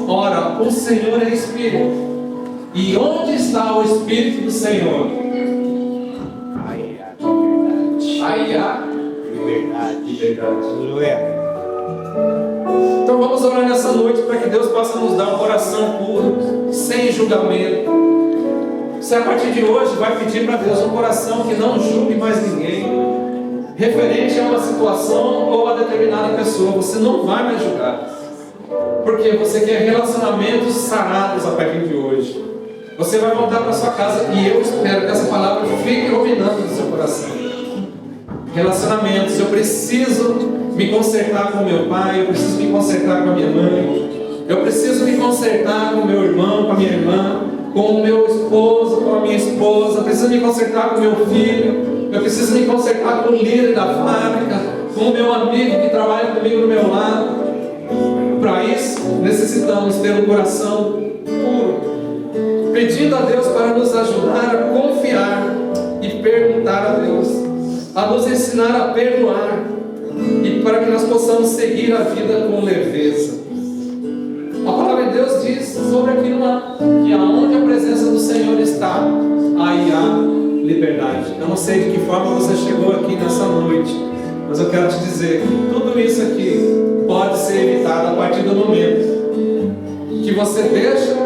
ora, o Senhor é Espírito, e onde está o Espírito do Senhor? Aí há liberdade. Aleluia. Então vamos orar nessa noite para que Deus possa nos dar um coração puro, sem julgamento. Você a partir de hoje vai pedir para Deus um coração que não julgue mais ninguém, referente a uma situação ou a determinada pessoa. Você não vai mais julgar, porque você quer relacionamentos sarados a partir de hoje. Você vai voltar para sua casa e eu espero que essa palavra fique ruminando no seu coração. Relacionamentos, eu preciso me consertar com meu pai, eu preciso me consertar com a minha mãe, eu preciso me consertar com meu irmão, com a minha irmã, com o meu esposo, com a minha esposa, eu preciso me consertar com o meu filho, eu preciso me consertar com o líder da fábrica, com o meu amigo que trabalha comigo do meu lado. Para isso, necessitamos ter um coração puro, pedindo a Deus para nos ajudar a confiar e perguntar a Deus, a nos ensinar a perdoar e para que nós possamos seguir a vida com leveza. A palavra de Deus diz sobre aquilo lá, que aonde a presença do Senhor está, aí há liberdade. Eu não sei de que forma você chegou aqui nessa noite, mas eu quero te dizer que tudo isso aqui pode ser evitado a partir do momento que você deixa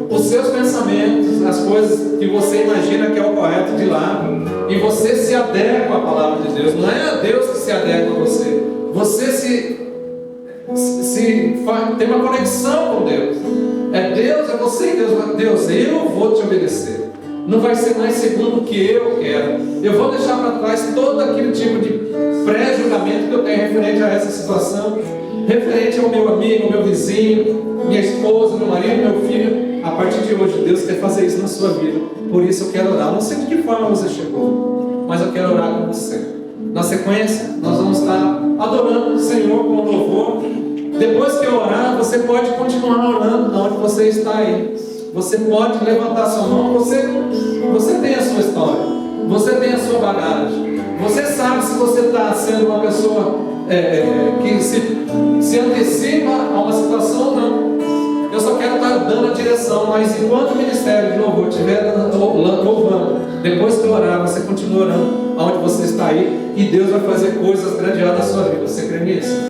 os seus pensamentos, as coisas que você imagina que é o correto de lado, e você se adequa à palavra de Deus. Não é a Deus que se adequa a você. Você tem uma conexão com Deus. É Deus, é você e Deus. Deus, eu vou te obedecer. Não vai ser mais segundo o que eu quero. Eu vou deixar para trás todo aquele tipo de pré-julgamento que eu tenho referente a essa situação, referente ao meu amigo, ao meu vizinho, minha esposa, meu marido, meu filho. A partir de hoje, Deus quer fazer isso na sua vida. Por isso eu quero orar. Não sei de que forma você chegou, mas eu quero orar com você. Na sequência, nós vamos estar adorando o Senhor com louvor. Depois que eu orar, você pode continuar orando de onde você está aí. Você pode levantar sua mão. Você tem a sua história, você tem a sua bagagem. Você sabe se você está sendo uma pessoa que se antecipa a uma situação ou não. Eu só quero estar dando a direção, mas enquanto o ministério de louvor estiver louvando, depois que eu orar, você continua orando aonde você está aí, e Deus vai fazer coisas grandiosas na sua vida. Você crê nisso?